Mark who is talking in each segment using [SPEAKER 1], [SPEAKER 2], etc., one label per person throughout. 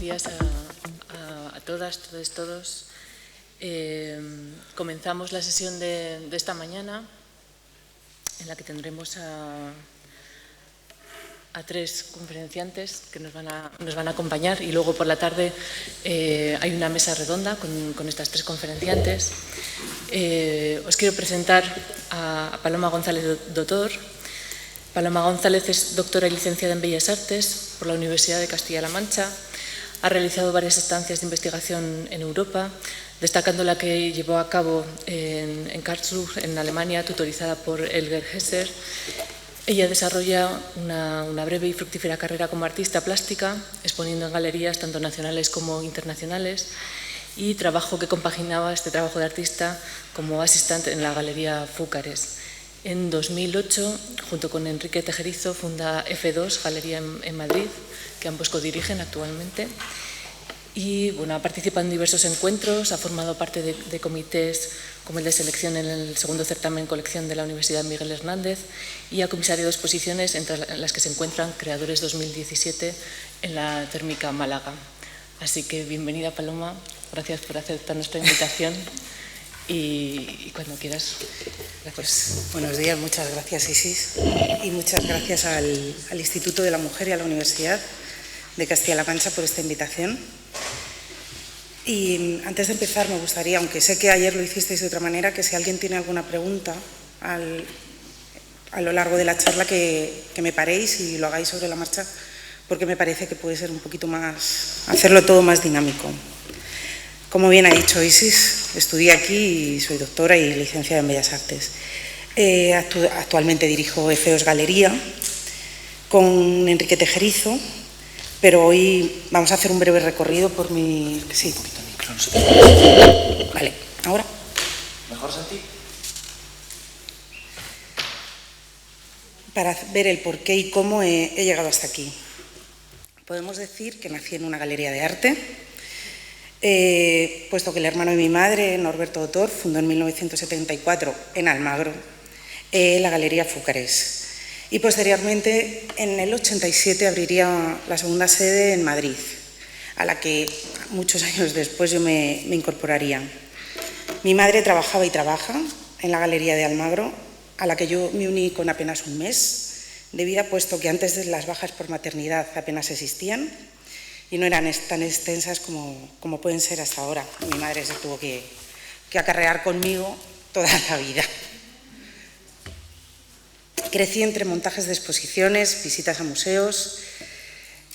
[SPEAKER 1] días a todas, todos. Comenzamos la sesión de esta mañana, en la que tendremos a tres conferenciantes que nos van a acompañar, y luego por la tarde hay una mesa redonda con estas tres conferenciantes. Os quiero presentar a Paloma González Dotor. Paloma González es doctora y licenciada en Bellas Artes por la Universidad de Castilla-La Mancha. Ha realizado varias estancias de investigación en Europa, destacando la que llevó a cabo en Karlsruhe, en Alemania, tutorizada por Elger Hesser. Ella desarrolla una breve y fructífera carrera como artista plástica, exponiendo en galerías tanto nacionales como internacionales, y trabajo que compaginaba este trabajo de artista como asistente en la Galería Fúcares. En 2008, junto con Enrique Tejerizo, funda F2, Galería en Madrid, que ambos codirigen actualmente. Y bueno, ha participado en diversos encuentros, ha formado parte de comités como el de selección en el segundo certamen colección de la Universidad Miguel Hernández, y ha comisariado exposiciones entre las que se encuentran Creadores 2017 en la Térmica Málaga. Así que bienvenida, Paloma, gracias por aceptar nuestra invitación. Y cuando quieras.
[SPEAKER 2] Pues, buenos días, muchas gracias, Isis, y muchas gracias al Instituto de la Mujer y a la Universidad de Castilla-La Mancha por esta invitación. Y antes de empezar me gustaría, aunque sé que ayer lo hicisteis de otra manera, que si alguien tiene alguna pregunta a lo largo de la charla que me paréis y lo hagáis sobre la marcha, porque me parece que puede ser un poquito más, hacerlo todo más dinámico. Como bien ha dicho Isis, estudié aquí y soy doctora y licenciada en Bellas Artes. Actualmente dirijo F2 Galería con Enrique Tejerizo, pero hoy vamos a hacer un breve recorrido por mi... Sí, un poquito de micro, no sé. Vale, ¿ahora?
[SPEAKER 3] ¿Mejor, Santi?
[SPEAKER 2] Para ver el por qué y cómo he llegado hasta aquí. Podemos decir que nací en una galería de arte, puesto que el hermano de mi madre, Norberto Dotor, fundó en 1974 en Almagro la Galería Fúcares, y posteriormente en el 87 abriría la segunda sede en Madrid, a la que muchos años después yo me incorporaría. Mi madre trabajaba y trabaja en la Galería de Almagro, a la que yo me uní con apenas un mes de vida, puesto que antes de las bajas por maternidad apenas existían y no eran tan extensas como pueden ser hasta ahora. Mi madre se tuvo que acarrear conmigo toda la vida. Crecí entre montajes de exposiciones, visitas a museos.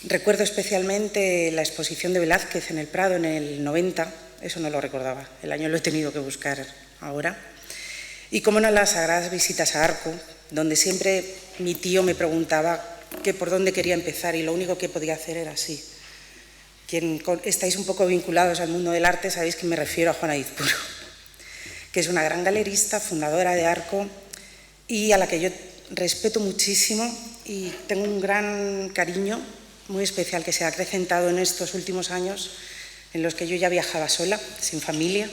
[SPEAKER 2] Recuerdo especialmente la exposición de Velázquez en el Prado en el 90, eso no lo recordaba, el año lo he tenido que buscar ahora. Y cómo no, las sagradas visitas a Arco, donde siempre mi tío me preguntaba que por dónde quería empezar y lo único que podía hacer era así. Quien estáis un poco vinculados al mundo del arte sabéis que me refiero a Juana Izpuro, que es una gran galerista, fundadora de Arco, y a la que yo respeto muchísimo y tengo un gran cariño muy especial que se ha acrecentado en estos últimos años, en los que yo ya viajaba sola, sin familia,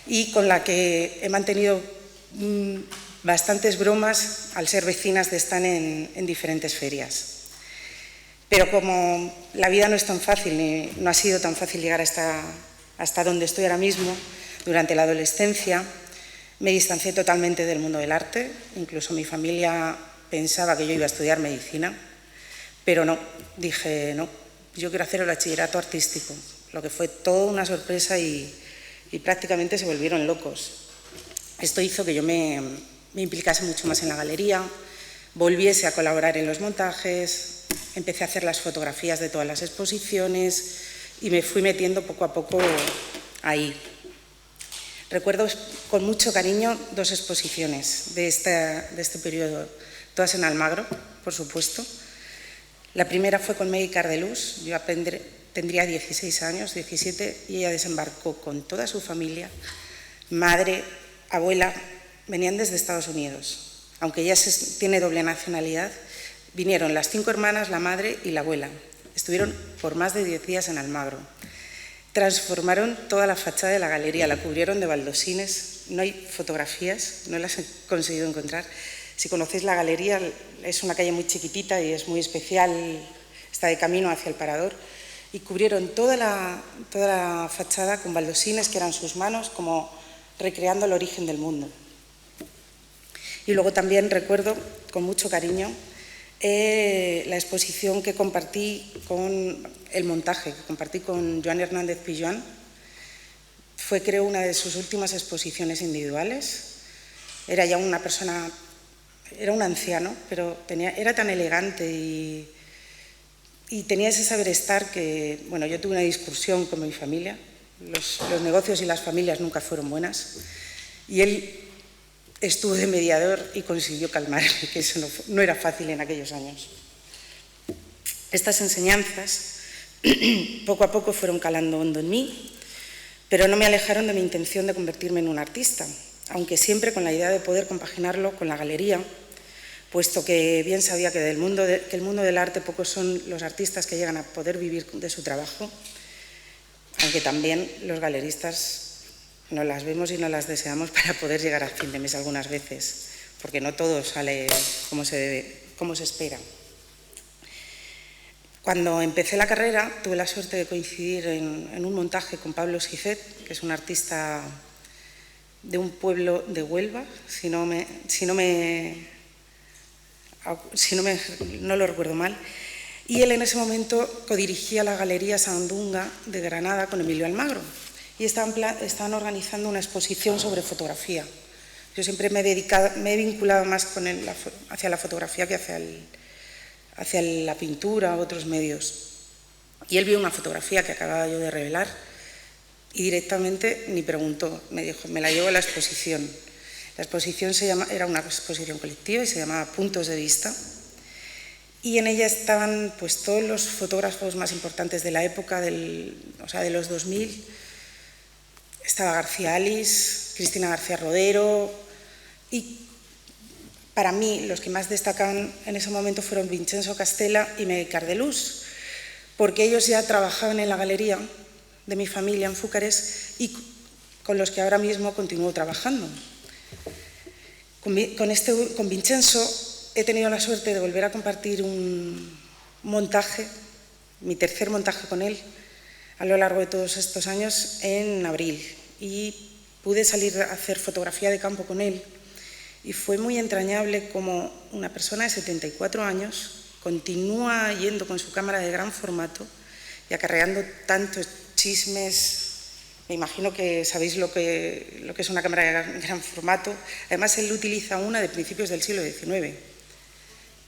[SPEAKER 2] y con la que he mantenido bastantes bromas al ser vecinas de estar en diferentes ferias. Pero como la vida no es tan fácil, ni no ha sido tan fácil llegar hasta donde estoy ahora mismo, durante la adolescencia me distancié totalmente del mundo del arte. Incluso mi familia pensaba que yo iba a estudiar medicina, pero no, dije no, yo quiero hacer el bachillerato artístico, lo que fue toda una sorpresa y prácticamente se volvieron locos. Esto hizo que yo me implicase mucho más en la galería, volviese a colaborar en los montajes, empecé a hacer las fotografías de todas las exposiciones y me fui metiendo poco a poco ahí. Recuerdo con mucho cariño dos exposiciones de este periodo, todas en Almagro, por supuesto. La primera fue con Maggie Cardelús, yo tendría 16 años, 17, y ella desembarcó con toda su familia, madre, abuela, venían desde Estados Unidos. Aunque ella tiene doble nacionalidad, vinieron las 5 hermanas, la madre y la abuela. Estuvieron por más de 10 días en Almagro. Transformaron toda la fachada de la galería, la cubrieron de baldosines. No hay fotografías, no las he conseguido encontrar. Si conocéis la galería, es una calle muy chiquitita y es muy especial, está de camino hacia el Parador. y cubrieron toda la fachada con baldosines que eran sus manos, como recreando el origen del mundo. Y luego también recuerdo con mucho cariño la exposición que compartí con el montaje, que compartí con Joan Hernández Pilluan. Fue, creo, una de sus últimas exposiciones individuales. Era ya una persona, era un anciano, pero era tan elegante y tenía ese saber estar que, bueno, yo tuve una discusión con mi familia. Los negocios y las familias nunca fueron buenas. Y él estuvo de mediador y consiguió calmarme, que eso no era fácil en aquellos años. Estas enseñanzas poco a poco fueron calando hondo en mí, pero no me alejaron de mi intención de convertirme en un artista, aunque siempre con la idea de poder compaginarlo con la galería, puesto que bien sabía que el mundo del arte pocos son los artistas que llegan a poder vivir de su trabajo, aunque también los galeristas nos las vemos y nos las deseamos para poder llegar a fin de mes algunas veces, porque no todo sale como se espera. Cuando empecé la carrera tuve la suerte de coincidir en un montaje con Pablo Sicet, que es un artista de un pueblo de Huelva, si no lo recuerdo mal, y él en ese momento codirigía la Galería Sandunga de Granada con Emilio Almagro, y estaban organizando una exposición sobre fotografía. Yo siempre me he vinculado más hacia la fotografía que hacia la pintura u otros medios. Y él vio una fotografía que acababa yo de revelar y directamente ni preguntó, me dijo, me la llevo a la exposición. La exposición era una exposición colectiva y se llamaba Puntos de Vista. Y en ella estaban pues todos los fotógrafos más importantes de la época, de los 2000. Estaba García Alice, Cristina García Rodero, y para mí los que más destacaban en ese momento fueron Vincenzo Castella y Miguel Cardelús, porque ellos ya trabajaban en la galería de mi familia en Fúcares y con los que ahora mismo continúo trabajando. Con Vincenzo he tenido la suerte de volver a compartir un montaje, mi tercer montaje con él, a lo largo de todos estos años en abril, y pude salir a hacer fotografía de campo con él y fue muy entrañable como una persona de 74 años continúa yendo con su cámara de gran formato y acarreando tantos chismes. Me imagino que sabéis lo que es una cámara de gran formato. Además, él utiliza una de principios del siglo XIX,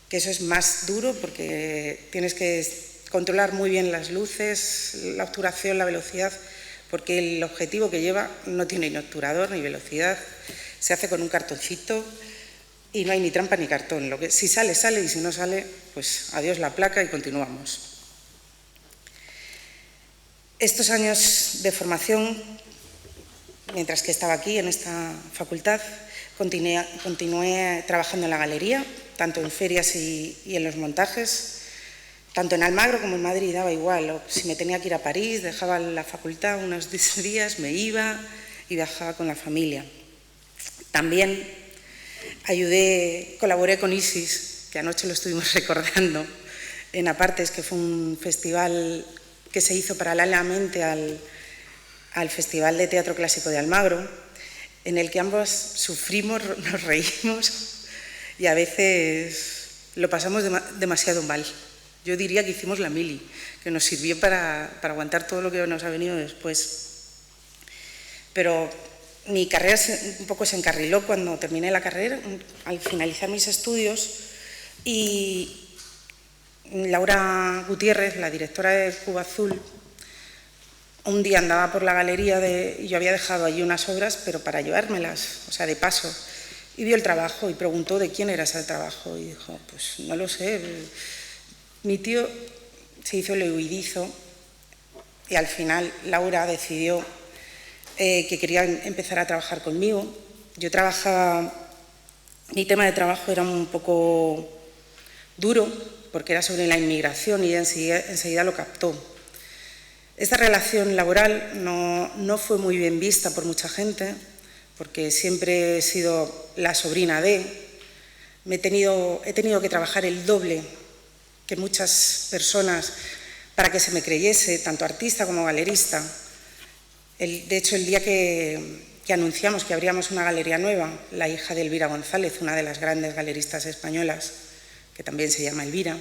[SPEAKER 2] que eso es más duro porque tienes que controlar muy bien las luces, la obturación, la velocidad, porque el objetivo que lleva no tiene ni obturador ni velocidad, se hace con un cartoncito y no hay ni trampa ni cartón. Si sale, sale, y si no sale, pues adiós la placa y continuamos. Estos años de formación, mientras que estaba aquí en esta facultad, continué trabajando en la galería, tanto en ferias y en los montajes. Tanto en Almagro como en Madrid daba igual, o si me tenía que ir a París, dejaba la facultad unos días, me iba y viajaba con la familia. También colaboré con Isis, que anoche lo estuvimos recordando, en Apartes, que fue un festival que se hizo paralelamente al Festival de Teatro Clásico de Almagro, en el que ambos sufrimos, nos reímos y a veces lo pasamos demasiado mal. Yo diría que hicimos la mili, que nos sirvió para aguantar todo lo que nos ha venido después. Pero mi carrera un poco se encarriló cuando terminé la carrera, al finalizar mis estudios, y Laura Gutiérrez, la directora de Cuba Azul, un día andaba por la galería y yo había dejado allí unas obras, pero para llevármelas, o sea, de paso, y vio el trabajo y preguntó de quién era ese trabajo y dijo, pues no lo sé. Mi tío se hizo el huidizo y al final Laura decidió que quería empezar a trabajar conmigo. Mi tema de trabajo era un poco duro porque era sobre la inmigración y ella enseguida lo captó. Esta relación laboral no fue muy bien vista por mucha gente porque siempre he sido la sobrina de. He tenido que trabajar el doble que muchas personas para que se me creyese, tanto artista como galerista. De hecho, el día que anunciamos que abríamos una galería nueva, la hija de Elvira González, una de las grandes galeristas españolas, que también se llama Elvira,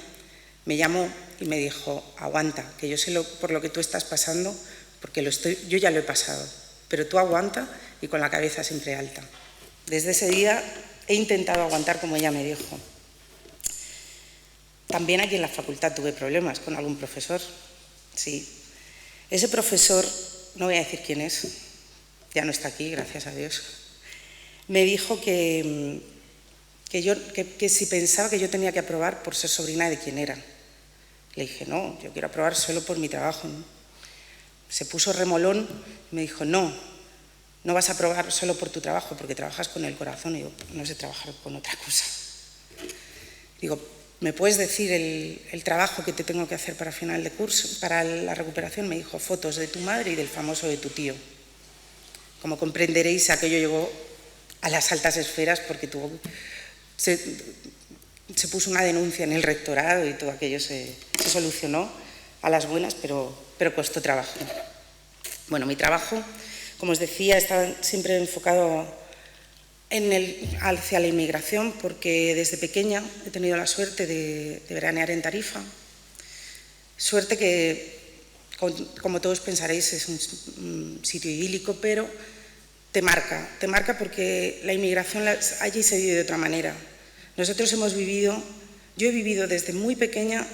[SPEAKER 2] me llamó y me dijo: aguanta, que yo sé por lo que tú estás pasando, porque yo ya lo he pasado, pero tú aguanta y con la cabeza siempre alta. Desde ese día he intentado aguantar como ella me dijo. También aquí en la facultad tuve problemas con algún profesor, sí. Ese profesor, no voy a decir quién es, ya no está aquí, gracias a Dios, me dijo que si pensaba que yo tenía que aprobar por ser sobrina de quién era. Le dije: no, yo quiero aprobar solo por mi trabajo, ¿no? Se puso remolón y me dijo: no vas a aprobar solo por tu trabajo, porque trabajas con el corazón. Y digo: no sé trabajar con otra cosa. Digo: ¿me puedes decir el trabajo que te tengo que hacer para final de curso, para la recuperación? Me dijo: fotos de tu madre y del famoso de tu tío. Como comprenderéis, aquello llegó a las altas esferas porque se puso una denuncia en el rectorado y todo aquello se solucionó a las buenas, pero costó trabajo. Bueno, mi trabajo, como os decía, está siempre enfocado hacia la inmigración, porque desde pequeña he tenido la suerte de veranear en Tarifa. Suerte que, como todos pensaréis, es un sitio idílico, pero te marca porque la inmigración allí se vive de otra manera. Yo he vivido desde muy pequeña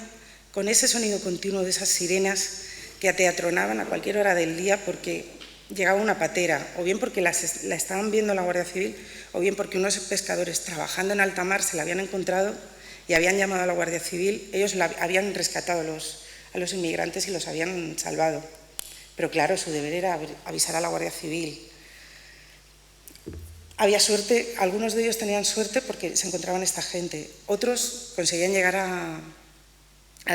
[SPEAKER 2] con ese sonido continuo de esas sirenas que ateatronaban a cualquier hora del día porque llegaba una patera, o bien porque la estaban viendo la Guardia Civil, o bien porque unos pescadores trabajando en alta mar se la habían encontrado y habían llamado a la Guardia Civil. Ellos habían rescatado a los inmigrantes y los habían salvado. Pero claro, su deber era avisar a la Guardia Civil. Había suerte, algunos de ellos tenían suerte porque se encontraban esta gente. Otros conseguían llegar a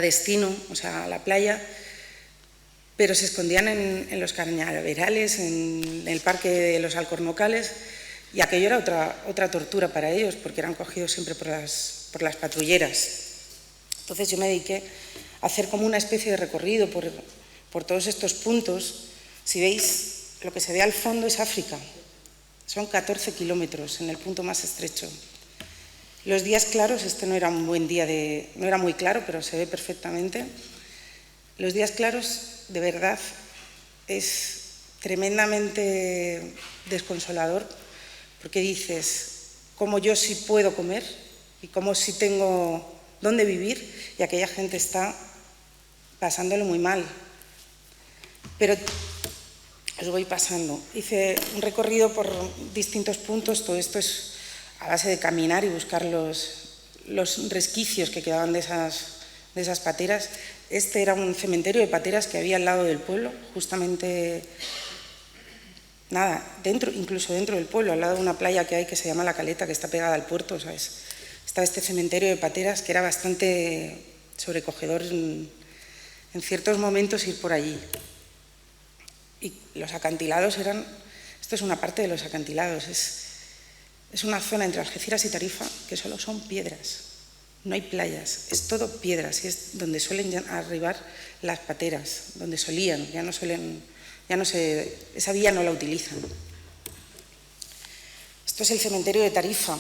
[SPEAKER 2] destino, o sea, a la playa, pero se escondían en los cañaverales, en el parque de los Alcornocales, y aquello era otra tortura para ellos, porque eran cogidos siempre por las patrulleras. Entonces yo me dediqué a hacer como una especie de recorrido por todos estos puntos. Si veis, lo que se ve al fondo es África. Son 14 kilómetros en el punto más estrecho. Los días claros, este no era un buen día, no era muy claro, pero se ve perfectamente. Los días claros, de verdad, es tremendamente desconsolador, porque dices: cómo yo sí puedo comer y cómo sí tengo dónde vivir, y aquella gente está pasándolo muy mal. Pero os voy pasando. Hice un recorrido por distintos puntos. Todo esto es a base de caminar y buscar los resquicios que quedaban de esas pateras. Este era un cementerio de pateras que había al lado del pueblo, justamente, incluso dentro del pueblo, al lado de una playa que hay que se llama La Caleta, que está pegada al puerto, ¿sabes? Estaba este cementerio de pateras que era bastante sobrecogedor en ciertos momentos ir por allí. Y los acantilados esto es una parte de los acantilados, es una zona entre Algeciras y Tarifa que solo son piedras, no hay playas, es todo piedras, y es donde suelen arribar las pateras, donde solían, esa vía no la utilizan. Esto es el cementerio de Tarifa.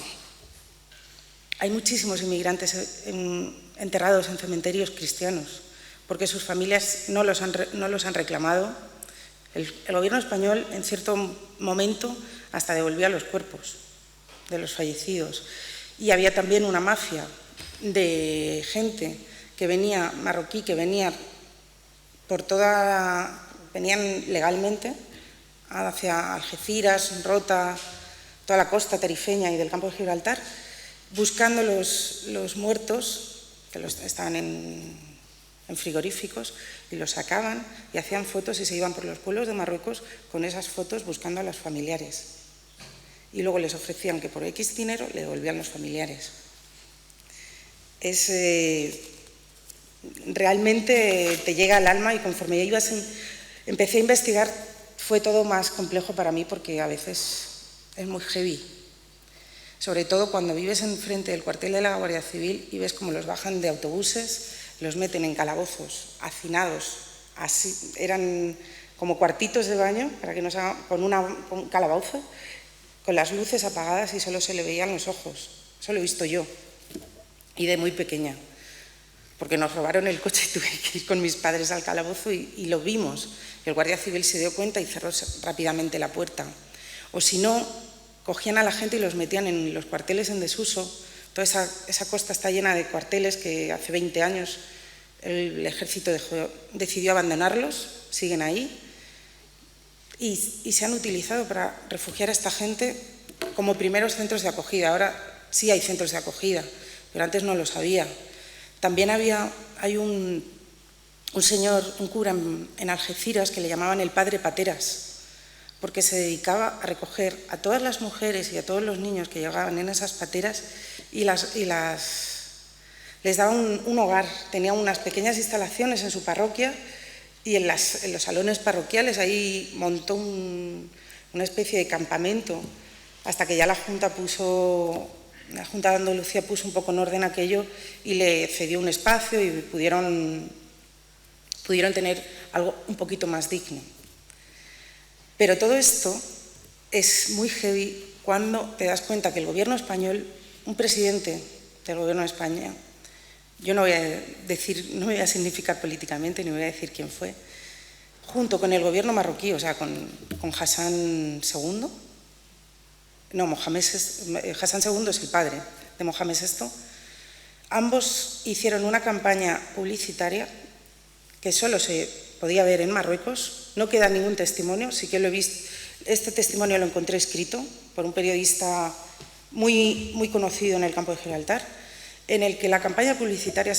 [SPEAKER 2] Hay muchísimos inmigrantes enterrados en cementerios cristianos, porque sus familias no los han reclamado. El gobierno español, en cierto momento, hasta devolvía los cuerpos de los fallecidos. Y había también una mafia de gente que venía, marroquí, que venía venían legalmente hacia Algeciras, Rota, toda la costa tarifeña y del campo de Gibraltar, buscando los muertos que estaban en frigoríficos, y los sacaban y hacían fotos y se iban por los pueblos de Marruecos con esas fotos buscando a los familiares. Y luego les ofrecían que por X dinero le devolvían los familiares. Realmente te llega al alma, y conforme empecé a investigar fue todo más complejo para mí, porque a veces es muy heavy. Sobre todo cuando vives enfrente del cuartel de la Guardia Civil y ves cómo los bajan de autobuses los meten en calabozos, hacinados, así, eran como cuartitos de baño, para que no se haga, con un calabozo, con las luces apagadas y solo se le veían los ojos. Eso lo he visto yo, y de muy pequeña, porque nos robaron el coche y tuve que ir con mis padres al calabozo y lo vimos. El guardia civil se dio cuenta y cerró rápidamente la puerta. O si no, cogían a la gente y los metían en los cuarteles en desuso. Toda esa costa está llena de cuarteles que hace 20 años el ejército decidió abandonarlos, siguen ahí, y se han utilizado para refugiar a esta gente como primeros centros de acogida. Ahora sí hay centros de acogida, pero antes no los había. También hay un señor, un cura en Algeciras que le llamaban el padre Pateras, porque se dedicaba a recoger a todas las mujeres y a todos los niños que llegaban en esas pateras y les daba un hogar. Tenía unas pequeñas instalaciones en su parroquia y en los salones parroquiales ahí montó una especie de campamento, hasta que ya la Junta de Andalucía puso un poco en orden aquello y le cedió un espacio y pudieron tener algo un poquito más digno. Pero todo esto es muy heavy cuando te das cuenta que el gobierno español, un presidente del gobierno de España, yo no voy a significar políticamente, ni voy a decir quién fue, junto con el gobierno marroquí, o sea, con Hassan II, no, Hassan II es el padre de Mohamed VI, ambos hicieron una campaña publicitaria que solo se podía ver en Marruecos, no queda ningún testimonio, sí que lo he visto, este testimonio lo encontré escrito por un periodista muy, muy conocido en el campo de Gibraltar, en el que la campaña publicitaria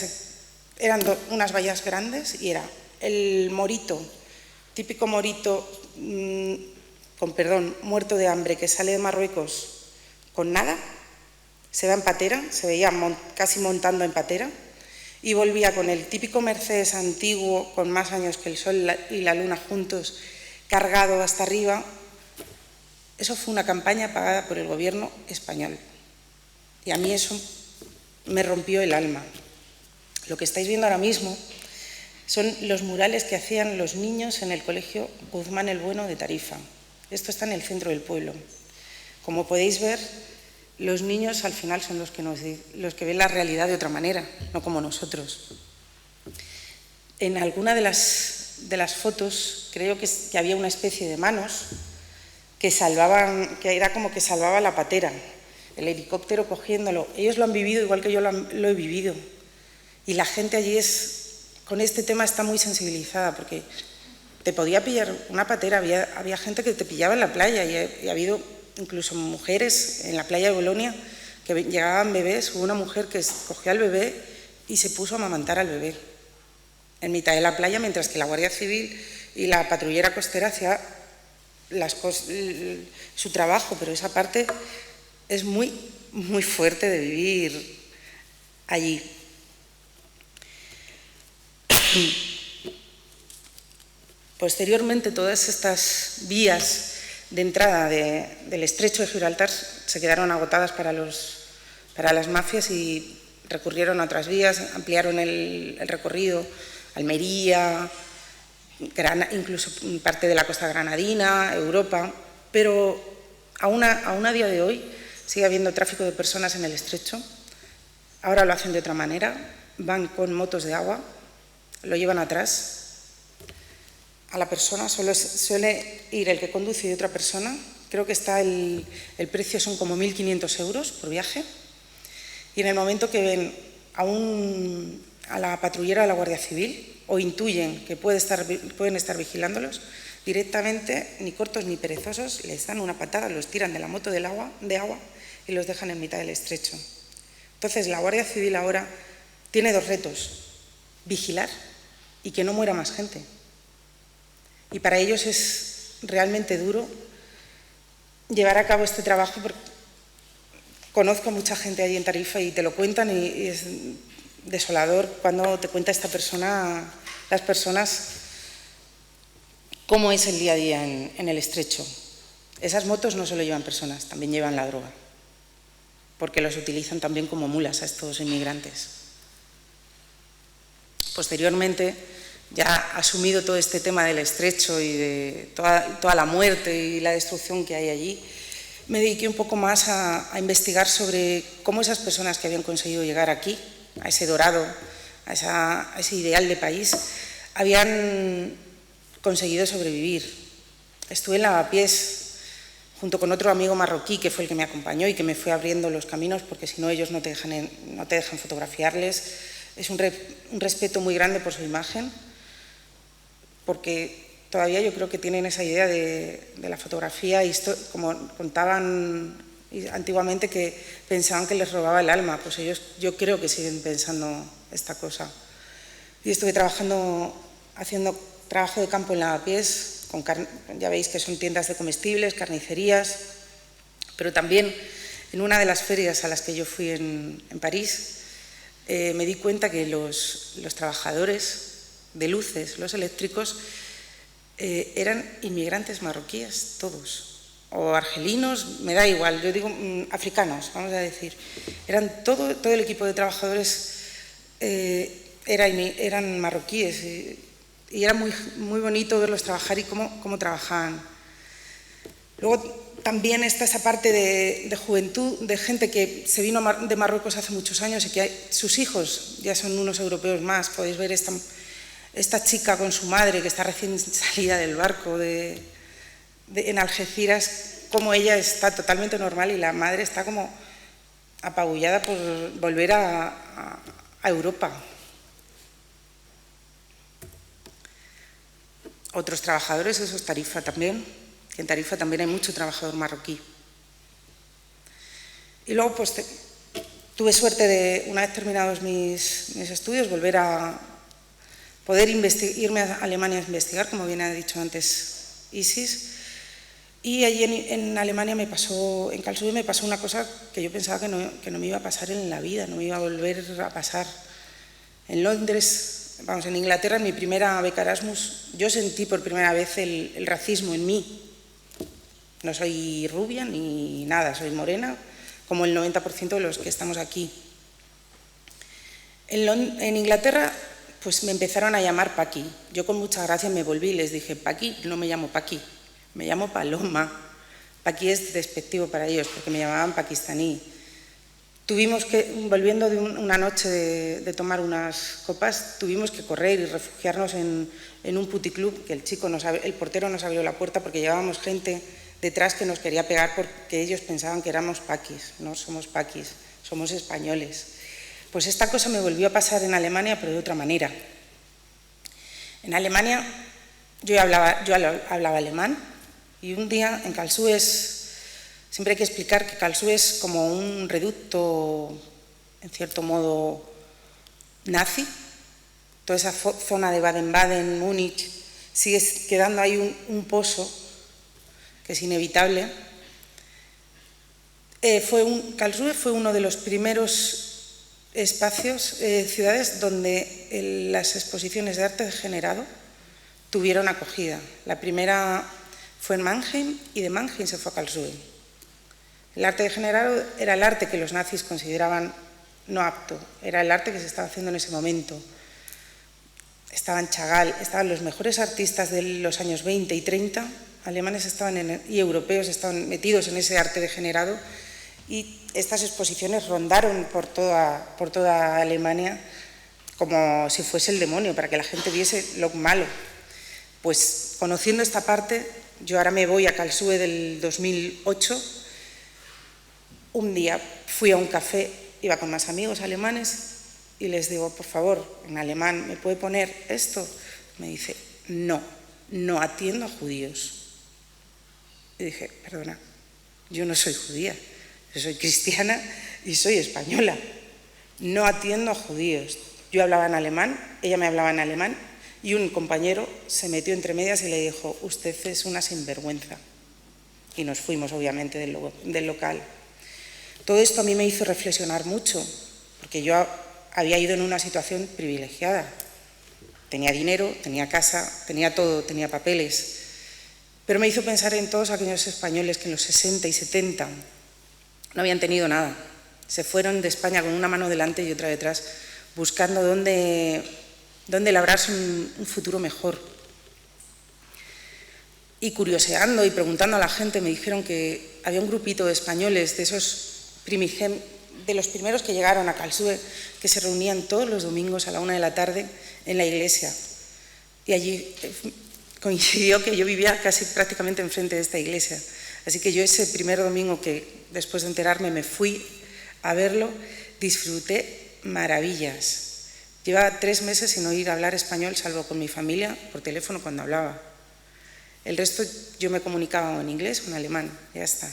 [SPEAKER 2] eran unas vallas grandes y era el morito, típico morito, con perdón, muerto de hambre, que sale de Marruecos con nada, se va en patera, se veía casi montando en patera, y volvía con el típico Mercedes antiguo, con más años que el sol y la luna juntos, cargado hasta arriba. Eso fue una campaña pagada por el gobierno español. Y a mí eso me rompió el alma. Lo que estáis viendo ahora mismo son los murales que hacían los niños en el colegio Guzmán el Bueno de Tarifa. Esto está en el centro del pueblo. Como podéis ver, los niños al final son los que ven la realidad de otra manera, no como nosotros. En alguna de las fotos creo que había una especie de manos que era como que salvaba la patera, el helicóptero cogiéndolo. Ellos lo han vivido igual que yo lo he vivido. Y la gente allí con este tema está muy sensibilizada, porque te podía pillar una patera, había gente que te pillaba en la playa y ha habido incluso mujeres en la playa de Bolonia que llegaban bebés. Hubo una mujer que cogió al bebé y se puso a amamantar al bebé en mitad de la playa, mientras que la Guardia Civil y la patrullera costera hacía su trabajo. Pero esa parte es muy, muy fuerte de vivir allí. Posteriormente, todas estas vías de entrada del estrecho de Gibraltar se quedaron agotadas para las mafias y recurrieron a otras vías, ampliaron el recorrido, Almería, incluso parte de la costa granadina, Europa, pero aún a día de hoy sigue habiendo tráfico de personas en el estrecho. Ahora lo hacen de otra manera, van con motos de agua, lo llevan atrás. A la persona suele ir el que conduce y otra persona. Creo que el precio son como 1.500 euros por viaje. Y en el momento que ven a la patrullera de la Guardia Civil o intuyen que pueden estar vigilándolos, directamente, ni cortos ni perezosos, les dan una patada, los tiran de la moto de agua y los dejan en mitad del estrecho. Entonces, la Guardia Civil ahora tiene dos retos: vigilar y que no muera más gente. Y para ellos es realmente duro llevar a cabo este trabajo, porque conozco mucha gente allí en Tarifa y te lo cuentan, y es desolador cuando te cuenta las personas, cómo es el día a día en el estrecho. Esas motos no solo llevan personas, también llevan la droga, porque los utilizan también como mulas a estos inmigrantes. posteriormente, ya asumido todo este tema del estrecho y de toda la muerte y la destrucción que hay allí, me dediqué un poco más a investigar sobre cómo esas personas que habían conseguido llegar aquí, a ese dorado, a ese ideal de país, habían conseguido sobrevivir. Estuve en Lavapiés junto con otro amigo marroquí que fue el que me acompañó y que me fue abriendo los caminos, porque si no ellos no te dejan fotografiarles. Es un respeto muy grande por su imagen, porque todavía yo creo que tienen esa idea de la fotografía, como contaban antiguamente, que pensaban que les robaba el alma. Pues ellos yo creo que siguen pensando esta cosa. Y estuve haciendo trabajo de campo en Lavapiés, ya veis que son tiendas de comestibles, carnicerías, pero también en una de las ferias a las que yo fui en París, me di cuenta que los trabajadores de luces, los eléctricos, eran inmigrantes marroquíes, todos, o argelinos, me da igual, yo digo africanos, vamos a decir. Todo el equipo de trabajadores eran marroquíes, y era muy bonito verlos trabajar y cómo trabajaban. Luego también está esa parte de juventud, de gente que se vino de Marruecos hace muchos años y que sus hijos ya son unos europeos más. Podéis ver esta chica con su madre que está recién salida del barco en Algeciras, cómo ella está totalmente normal y la madre está como apabullada por volver a Europa. Otros trabajadores, eso es Tarifa también, que en Tarifa también hay mucho trabajador marroquí. Y luego pues tuve suerte de, una vez terminados mis estudios, volver a poder irme a Alemania a investigar, como bien ha dicho antes Isis. Y allí en Alemania en Karlsruhe me pasó una cosa que yo pensaba que no me iba a pasar en la vida, no me iba a volver a pasar. En Londres, en Inglaterra, en mi primera beca Erasmus, yo sentí por primera vez el racismo en mí. No soy rubia ni nada, soy morena, como el 90% de los que estamos aquí. En Inglaterra, pues me empezaron a llamar Paqui. Yo con mucha gracia me volví y les dije, Paqui, no me llamo Paqui, me llamo Paloma. Paqui es despectivo para ellos, porque me llamaban pakistaní. Tuvimos que, volviendo de una noche de tomar unas copas, tuvimos que correr y refugiarnos en un puticlub, que el portero nos abrió la puerta porque llevábamos gente detrás que nos quería pegar porque ellos pensaban que éramos paquis. No somos paquis, somos españoles. Pues esta cosa me volvió a pasar en Alemania, pero de otra manera. En Alemania yo hablaba alemán y un día en Karlsruhe siempre hay que explicar que Karlsruhe es como un reducto, en cierto modo, nazi. Toda esa zona de Baden-Baden, Múnich, sigue quedando ahí un pozo que es inevitable. Karlsruhe fue uno de los primeros ciudades donde las exposiciones de arte degenerado tuvieron acogida. La primera fue en Mannheim y de Mannheim se fue a Karlsruhe. El arte degenerado era el arte que los nazis consideraban no apto, era el arte que se estaba haciendo en ese momento. Estaban Chagall, estaban los mejores artistas de los años 20 y 30, alemanes y europeos estaban metidos en ese arte degenerado, y estas exposiciones rondaron por toda Alemania como si fuese el demonio, para que la gente viese lo malo. Pues conociendo esta parte, yo ahora me voy a Karlsruhe del 2008. Un día fui a un café, iba con más amigos alemanes y les digo, por favor, en alemán, ¿me puede poner esto? Me dice, no atiendo a judíos. Y dije, perdona, yo no soy judía, yo soy cristiana y soy española. No atiendo a judíos. Yo hablaba en alemán, ella me hablaba en alemán y un compañero se metió entre medias y le dijo, usted es una sinvergüenza. Y nos fuimos, obviamente, del local. Todo esto a mí me hizo reflexionar mucho, porque yo había ido en una situación privilegiada. Tenía dinero, tenía casa, tenía todo, tenía papeles. Pero me hizo pensar en todos aquellos españoles que en los 60 y 70 no habían tenido nada. Se fueron de España con una mano delante y otra detrás, buscando dónde dónde labrarse un futuro mejor. Y curioseando y preguntando a la gente me dijeron que había un grupito de españoles, de los primeros que llegaron a Karlsruhe, que se reunían todos los domingos a la 1 de la tarde en la iglesia. Y allí coincidió que yo vivía casi prácticamente enfrente de esta iglesia. Así que yo ese primer domingo que después de enterarme me fui a verlo, disfruté maravillas. Llevaba 3 meses sin oír hablar español, salvo con mi familia, por teléfono cuando hablaba. El resto yo me comunicaba en inglés o en alemán, ya está.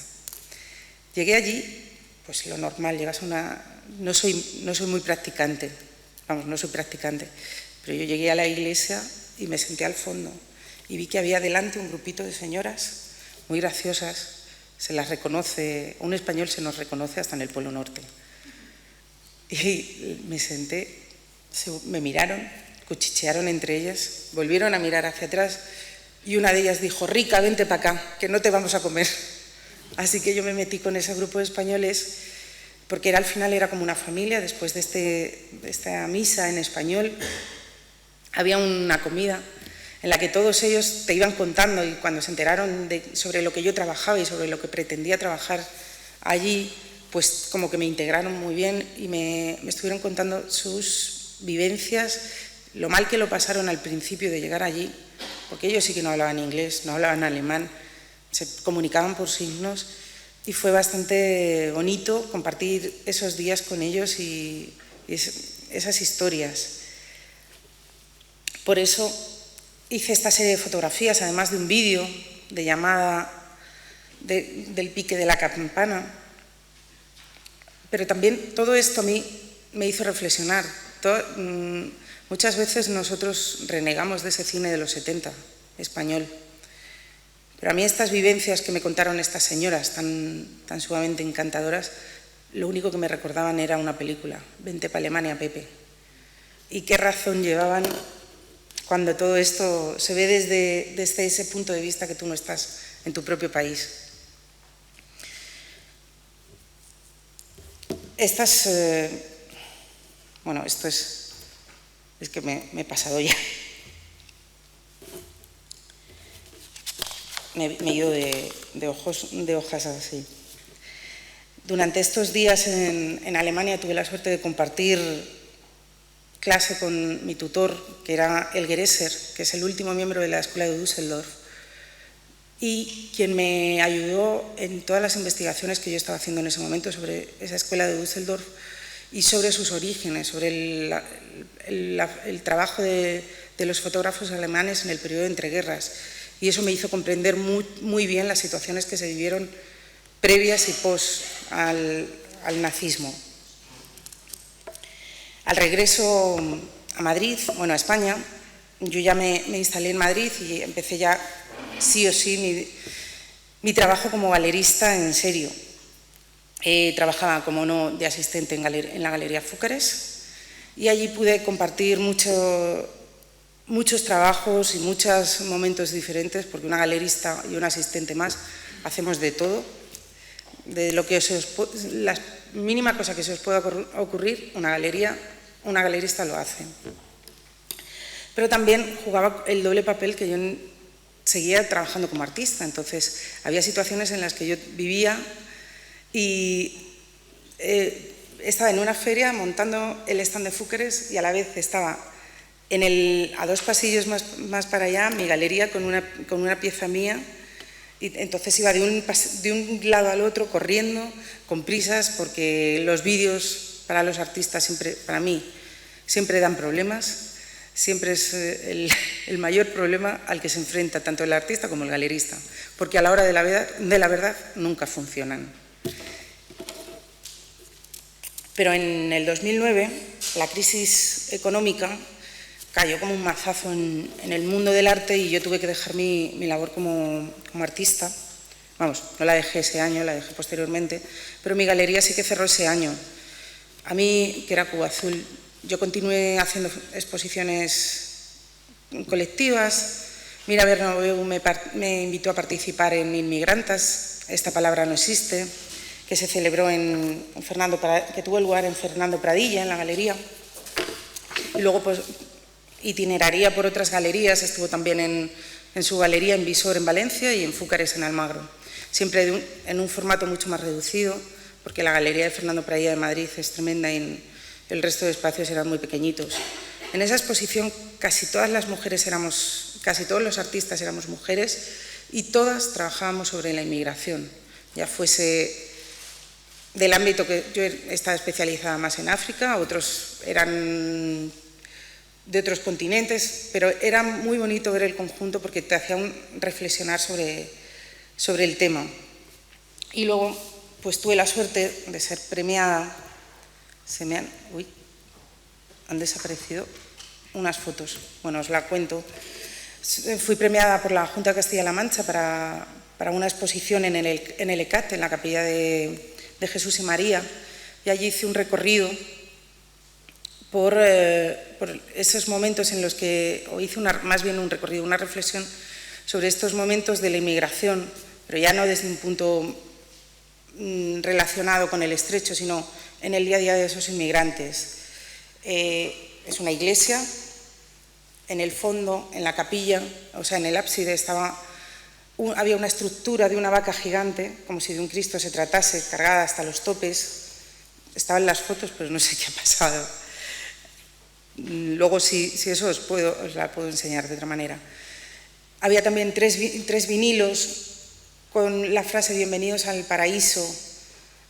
[SPEAKER 2] Llegué allí, pues lo normal, llegas a una... No soy muy practicante, no soy practicante, pero yo llegué a la iglesia y me senté al fondo y vi que había delante un grupito de señoras muy graciosas, se las reconoce, un español se nos reconoce hasta en el Polo Norte. Y me senté, me miraron, cuchichearon entre ellas, volvieron a mirar hacia atrás y una de ellas dijo: Rica, vente para acá, que no te vamos a comer. Así que yo me metí con ese grupo de españoles porque al final era como una familia. Después de esta misa en español había una comida en la que todos ellos te iban contando, y cuando se enteraron sobre lo que yo trabajaba y sobre lo que pretendía trabajar allí, pues como que me integraron muy bien y me estuvieron contando sus vivencias, lo mal que lo pasaron al principio de llegar allí, porque ellos sí que no hablaban inglés, no hablaban alemán, se comunicaban por signos, y fue bastante bonito compartir esos días con ellos y esas historias. Por eso hice esta serie de fotografías, además de un vídeo de llamada del pique de la campana, pero también todo esto a mí me hizo reflexionar. Muchas veces nosotros renegamos de ese cine de los 70, español, pero a mí estas vivencias que me contaron estas señoras tan sumamente encantadoras, lo único que me recordaban era una película, Vente pa' Alemania, Pepe. Y qué razón llevaban cuando todo esto se ve desde ese punto de vista que tú no estás en tu propio país. Esto es que me he pasado ya. Me he ido de hojas así. Durante estos días en Alemania tuve la suerte de compartir clase con mi tutor, que era el Gereser, que es el último miembro de la Escuela de Düsseldorf, y quien me ayudó en todas las investigaciones que yo estaba haciendo en ese momento sobre esa Escuela de Düsseldorf y sobre sus orígenes, sobre el trabajo de los fotógrafos alemanes en el periodo de entreguerras. Y eso me hizo comprender muy bien las situaciones que se vivieron previas y post al nazismo. Al regreso a Madrid, a España, yo ya me instalé en Madrid y empecé ya sí o sí mi trabajo como galerista en serio. Trabajaba, como no, de asistente en la Galería Fúcares, y allí pude compartir muchos trabajos y muchos momentos diferentes, porque una galerista y un asistente más hacemos de todo, de lo que la mínima cosa que se os pueda ocurrir, una galerista lo hace. Pero también jugaba el doble papel que yo seguía trabajando como artista. Entonces había situaciones en las que yo vivía y estaba en una feria montando el stand de Fúcares y a la vez estaba a 2 pasillos más para allá mi galería con una pieza mía. Y entonces iba de un lado al otro corriendo, con prisas, porque los vídeos para los artistas para mí siempre dan problemas. Siempre es el mayor problema al que se enfrenta tanto el artista como el galerista, porque a la hora de la verdad nunca funcionan. Pero en el 2009 la crisis económica cayó como un mazazo en el mundo del arte y yo tuve que dejar mi labor como artista. No la dejé ese año, la dejé posteriormente, pero mi galería sí que cerró ese año. A mí, que era Cubo Azul, yo continué haciendo exposiciones colectivas. Mira Bernabéu me invitó a participar en Inmigrantas, esta palabra no existe, que se celebró que tuvo lugar en Fernando Pradilla, en la galería. Y luego, pues, itineraría por otras galerías, estuvo también en su galería en Visor, en Valencia, y en Fúcares, en Almagro, siempre en un formato mucho más reducido, porque la galería de Fernando Pradilla de Madrid es tremenda y el resto de espacios eran muy pequeñitos. En esa exposición casi todas las mujeres casi todos los artistas éramos mujeres y todas trabajábamos sobre la inmigración, ya fuese del ámbito que yo estaba especializada más en África, otros eran de otros continentes, pero era muy bonito ver el conjunto porque te hacía reflexionar sobre el tema. Y luego, pues tuve la suerte de ser premiada. Han desaparecido unas fotos. Bueno, os la cuento. Fui premiada por la Junta de Castilla-La Mancha para una exposición en el ECAT, en la Capilla de Jesús y María, y allí hice un recorrido por esos momentos en los que, o hice más bien un recorrido, una reflexión sobre estos momentos de la inmigración, pero ya no desde un punto relacionado con el estrecho, sino en el día a día de esos inmigrantes. Es una iglesia, en el fondo, en la capilla, o sea, en el ábside había una estructura de una vaca gigante, como si de un Cristo se tratase, cargada hasta los topes. Estaban las fotos, pero no sé qué ha pasado. Luego, si eso os la puedo enseñar de otra manera. Había también tres vinilos con la frase "Bienvenidos al paraíso",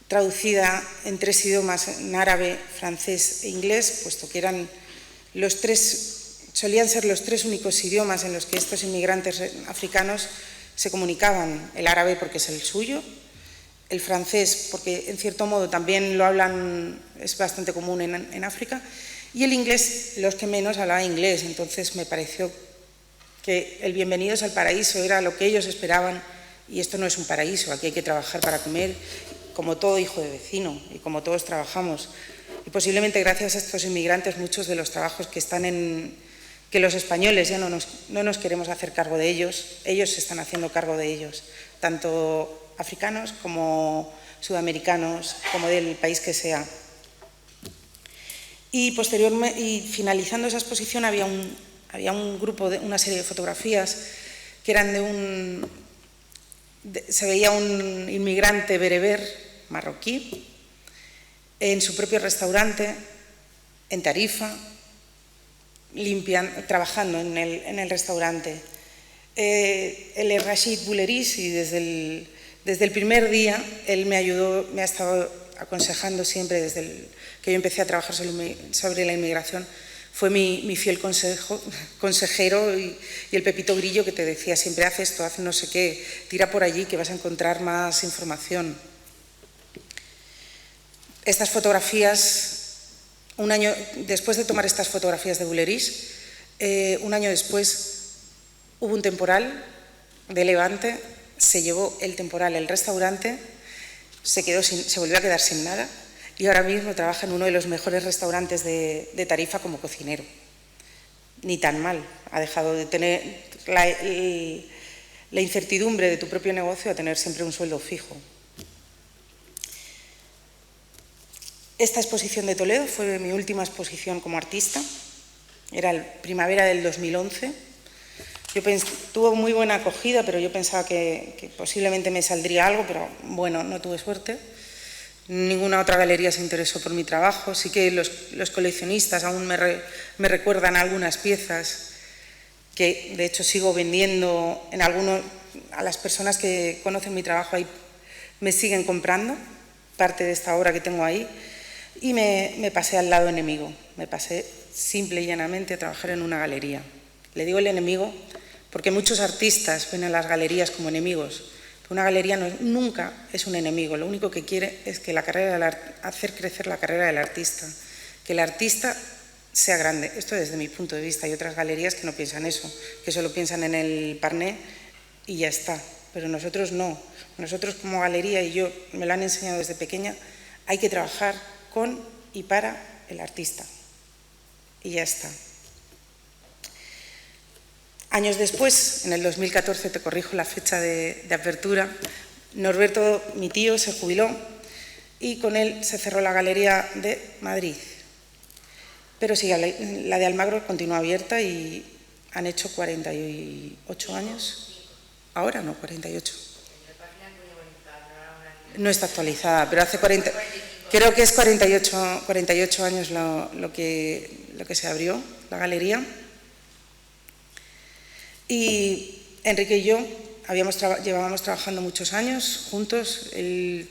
[SPEAKER 2] traducida en 3 idiomas, en árabe, francés e inglés, puesto que solían ser los 3 únicos idiomas en los que estos inmigrantes africanos se comunicaban. El árabe porque es el suyo, el francés porque en cierto modo también lo hablan, es bastante común en África, y el inglés, los que menos hablaban inglés. Entonces me pareció que el "Bienvenidos al paraíso" era lo que ellos esperaban, y esto no es un paraíso, aquí hay que trabajar para comer, como todo hijo de vecino, y como todos trabajamos. Y posiblemente gracias a estos inmigrantes muchos de los trabajos que los españoles ya no nos queremos hacer cargo de ellos se están haciendo cargo de ellos, tanto africanos como sudamericanos, como del país que sea. Y posteriormente, y finalizando esa exposición, había un grupo, una serie de fotografías que eran se veía un inmigrante bereber marroquí en su propio restaurante en Tarifa, trabajando en el restaurante. Él es Rachid Bouleris y desde el primer día él me ha estado aconsejando siempre, desde que yo empecé a trabajar sobre la inmigración. Fue mi fiel consejero y el Pepito Grillo que te decía siempre: haz esto, haz no sé qué, tira por allí que vas a encontrar más información. Estas fotografías, un año después de tomar estas fotografías de Bouleris, un año después hubo un temporal de Levante, se llevó el temporal el restaurante, se volvió a quedar sin nada, y ahora mismo trabaja en uno de los mejores restaurantes de Tarifa como cocinero. Ni tan mal, ha dejado de tener la incertidumbre de tu propio negocio a tener siempre un sueldo fijo. Esta exposición de Toledo fue mi última exposición como artista, era primavera del 2011. Tuvo muy buena acogida, pero yo pensaba que posiblemente me saldría algo, pero bueno, no tuve suerte. Ninguna otra galería se interesó por mi trabajo. Sí que los coleccionistas aún me recuerdan algunas piezas que de hecho sigo vendiendo a las personas que conocen mi trabajo, ahí me siguen comprando parte de esta obra que tengo ahí, y me pasé al lado enemigo, me pasé simple y llanamente a trabajar en una galería. Le digo el enemigo porque muchos artistas ven a las galerías como enemigos. Una galería nunca es un enemigo, lo único que quiere es que hacer crecer la carrera del artista, que el artista sea grande. Esto desde mi punto de vista. Hay otras galerías que no piensan eso, que solo piensan en el parné y ya está, pero nosotros no. Nosotros como galería, y yo me lo han enseñado desde pequeña, hay que trabajar con y para el artista y ya está. Años después, en el 2014, te corrijo la fecha de apertura, Norberto, mi tío, se jubiló y con él se cerró la Galería de Madrid. Pero sí, la de Almagro continúa abierta y han hecho 48 años. Ahora no, 48. No está actualizada, pero hace 40... Creo que es 48 años lo que se abrió la galería. Y Enrique y yo llevábamos trabajando muchos años juntos. Él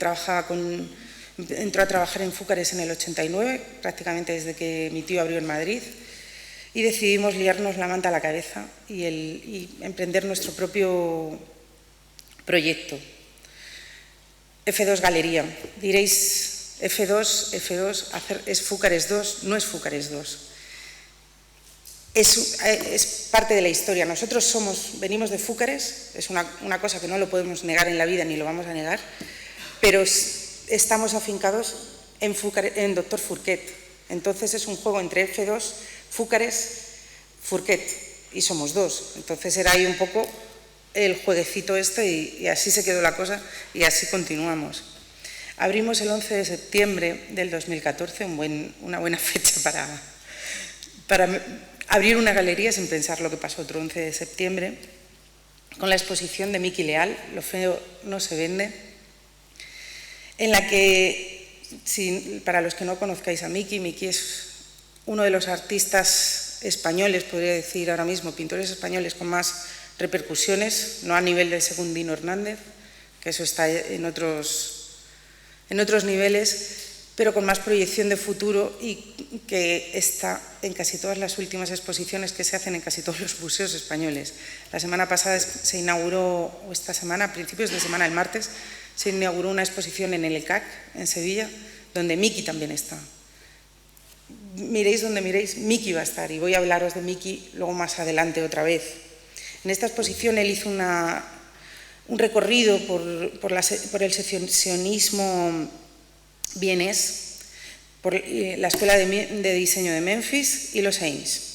[SPEAKER 2] entró a trabajar en Fúcares en el 89, prácticamente desde que mi tío abrió en Madrid, y decidimos liarnos la manta a la cabeza y emprender nuestro propio proyecto. F2 Galería. Diréis, F2, es Fúcares 2, no es Fúcares 2. Es parte de la historia. Nosotros venimos de Fúcares, es una cosa que no lo podemos negar en la vida ni lo vamos a negar, pero estamos afincados en Doctor Fourquet. Entonces es un juego entre F2, Fúcares, Fourquet, y somos dos. Entonces era ahí un poco el jueguecito y así se quedó la cosa y así continuamos. Abrimos el 11 de septiembre del 2014, una buena fecha para abrir una galería sin pensar lo que pasó otro 11 de septiembre, con la exposición de Miki Leal, Lo feo no se vende, en la que, para los que no conozcáis a Miki es uno de los artistas españoles, podría decir ahora mismo, pintores españoles con más repercusiones, no a nivel de Segundino Hernández, que eso está en otros niveles, pero con más proyección de futuro y que está en casi todas las últimas exposiciones que se hacen en casi todos los museos españoles. La semana pasada se inauguró, o esta semana, a principios de semana, el martes, se inauguró una exposición en el ECAC, en Sevilla, donde Miki también está. Miréis donde miréis, Miki va a estar, y voy a hablaros de Miki luego más adelante otra vez. En esta exposición él hizo un recorrido por el secesionismo vienés, por la Escuela de Diseño de Memphis y los Ames.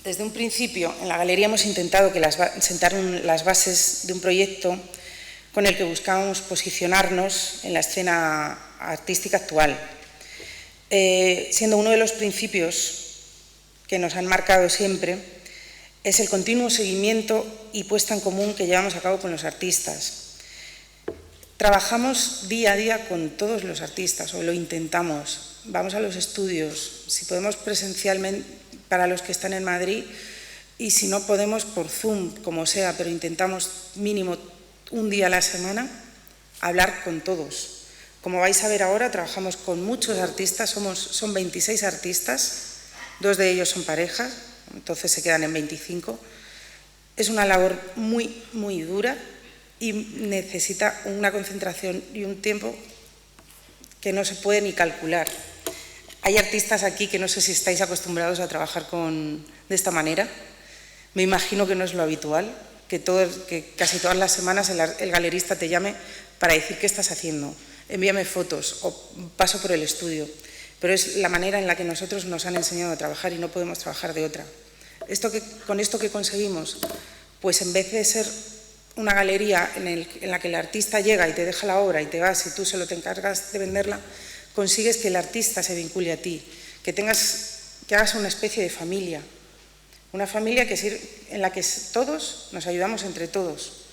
[SPEAKER 2] Desde un principio, en la galería hemos intentado sentar las bases de un proyecto con el que buscábamos posicionarnos en la escena artística actual, siendo uno de los principios que nos han marcado siempre es el continuo seguimiento y puesta en común que llevamos a cabo con los artistas. Trabajamos día a día con todos los artistas, o lo intentamos. Vamos a los estudios, si podemos presencialmente para los que están en Madrid, y si no podemos por Zoom, como sea, pero intentamos mínimo un día a la semana hablar con todos. Como vais a ver ahora, trabajamos con muchos artistas, son 26 artistas, 2 de ellos son parejas, entonces se quedan en 25. Es una labor muy, muy dura y necesita una concentración y un tiempo que no se puede ni calcular. Hay artistas aquí que no sé si estáis acostumbrados a trabajar de esta manera. Me imagino que no es lo habitual, que casi todas las semanas el galerista te llame para decir qué estás haciendo, envíame fotos o paso por el estudio. Pero es la manera en la que nosotros nos han enseñado a trabajar y no podemos trabajar de otra. ¿Con esto qué conseguimos? Pues en vez de ser una galería en la que el artista llega y te deja la obra y te vas y tú solo te encargas de venderla, consigues que el artista se vincule a ti, que hagas una especie de familia, una familia en la que todos nos ayudamos entre todos.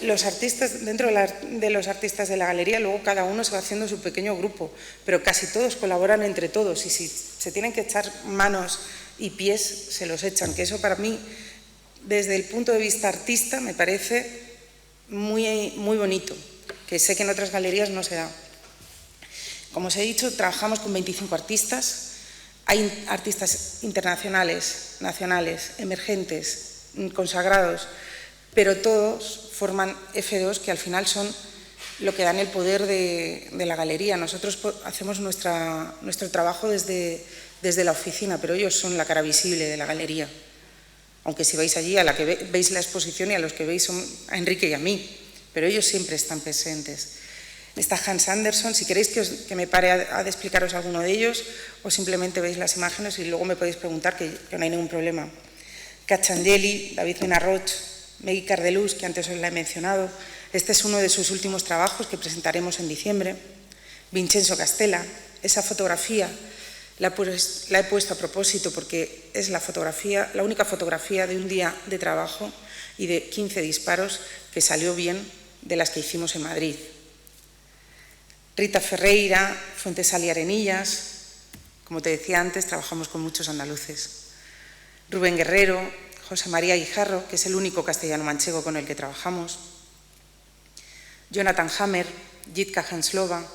[SPEAKER 2] Los artistas, dentro de los artistas de la galería, luego cada uno se va haciendo su pequeño grupo, pero casi todos colaboran entre todos, y si se tienen que echar manos y pies, se los echan, que eso para mí, desde el punto de vista artista, me parece muy, muy bonito, que sé que en otras galerías no se da. Como os he dicho, trabajamos con 25 artistas, hay artistas internacionales, nacionales, emergentes, consagrados, pero todos forman F2, que al final son lo que dan el poder de la galería. Nosotros hacemos nuestro trabajo desde la oficina, pero ellos son la cara visible de la galería. Aunque si vais allí, a la que veis la exposición y a los que veis son a Enrique y a mí, pero ellos siempre están presentes. Está Hans Anderson, si queréis que me pare a explicaros alguno de ellos, o simplemente veis las imágenes y luego me podéis preguntar, que no hay ningún problema. Cacciangeli, David Benarroch, Megui Cardelús, que antes os la he mencionado, Este es uno de sus últimos trabajos que presentaremos en diciembre. Vincenzo Castella, esa fotografía la he puesto a propósito porque es la única fotografía de un día de trabajo y de 15 disparos que salió bien de las que hicimos en Madrid. Rita Ferreira, Fuentesal y Arenillas, como te decía antes, trabajamos con muchos andaluces. Rubén Guerrero, José María Guijarro, que es el único castellano-manchego con el que trabajamos. Jonathan Hammer, Jitka Hanslova,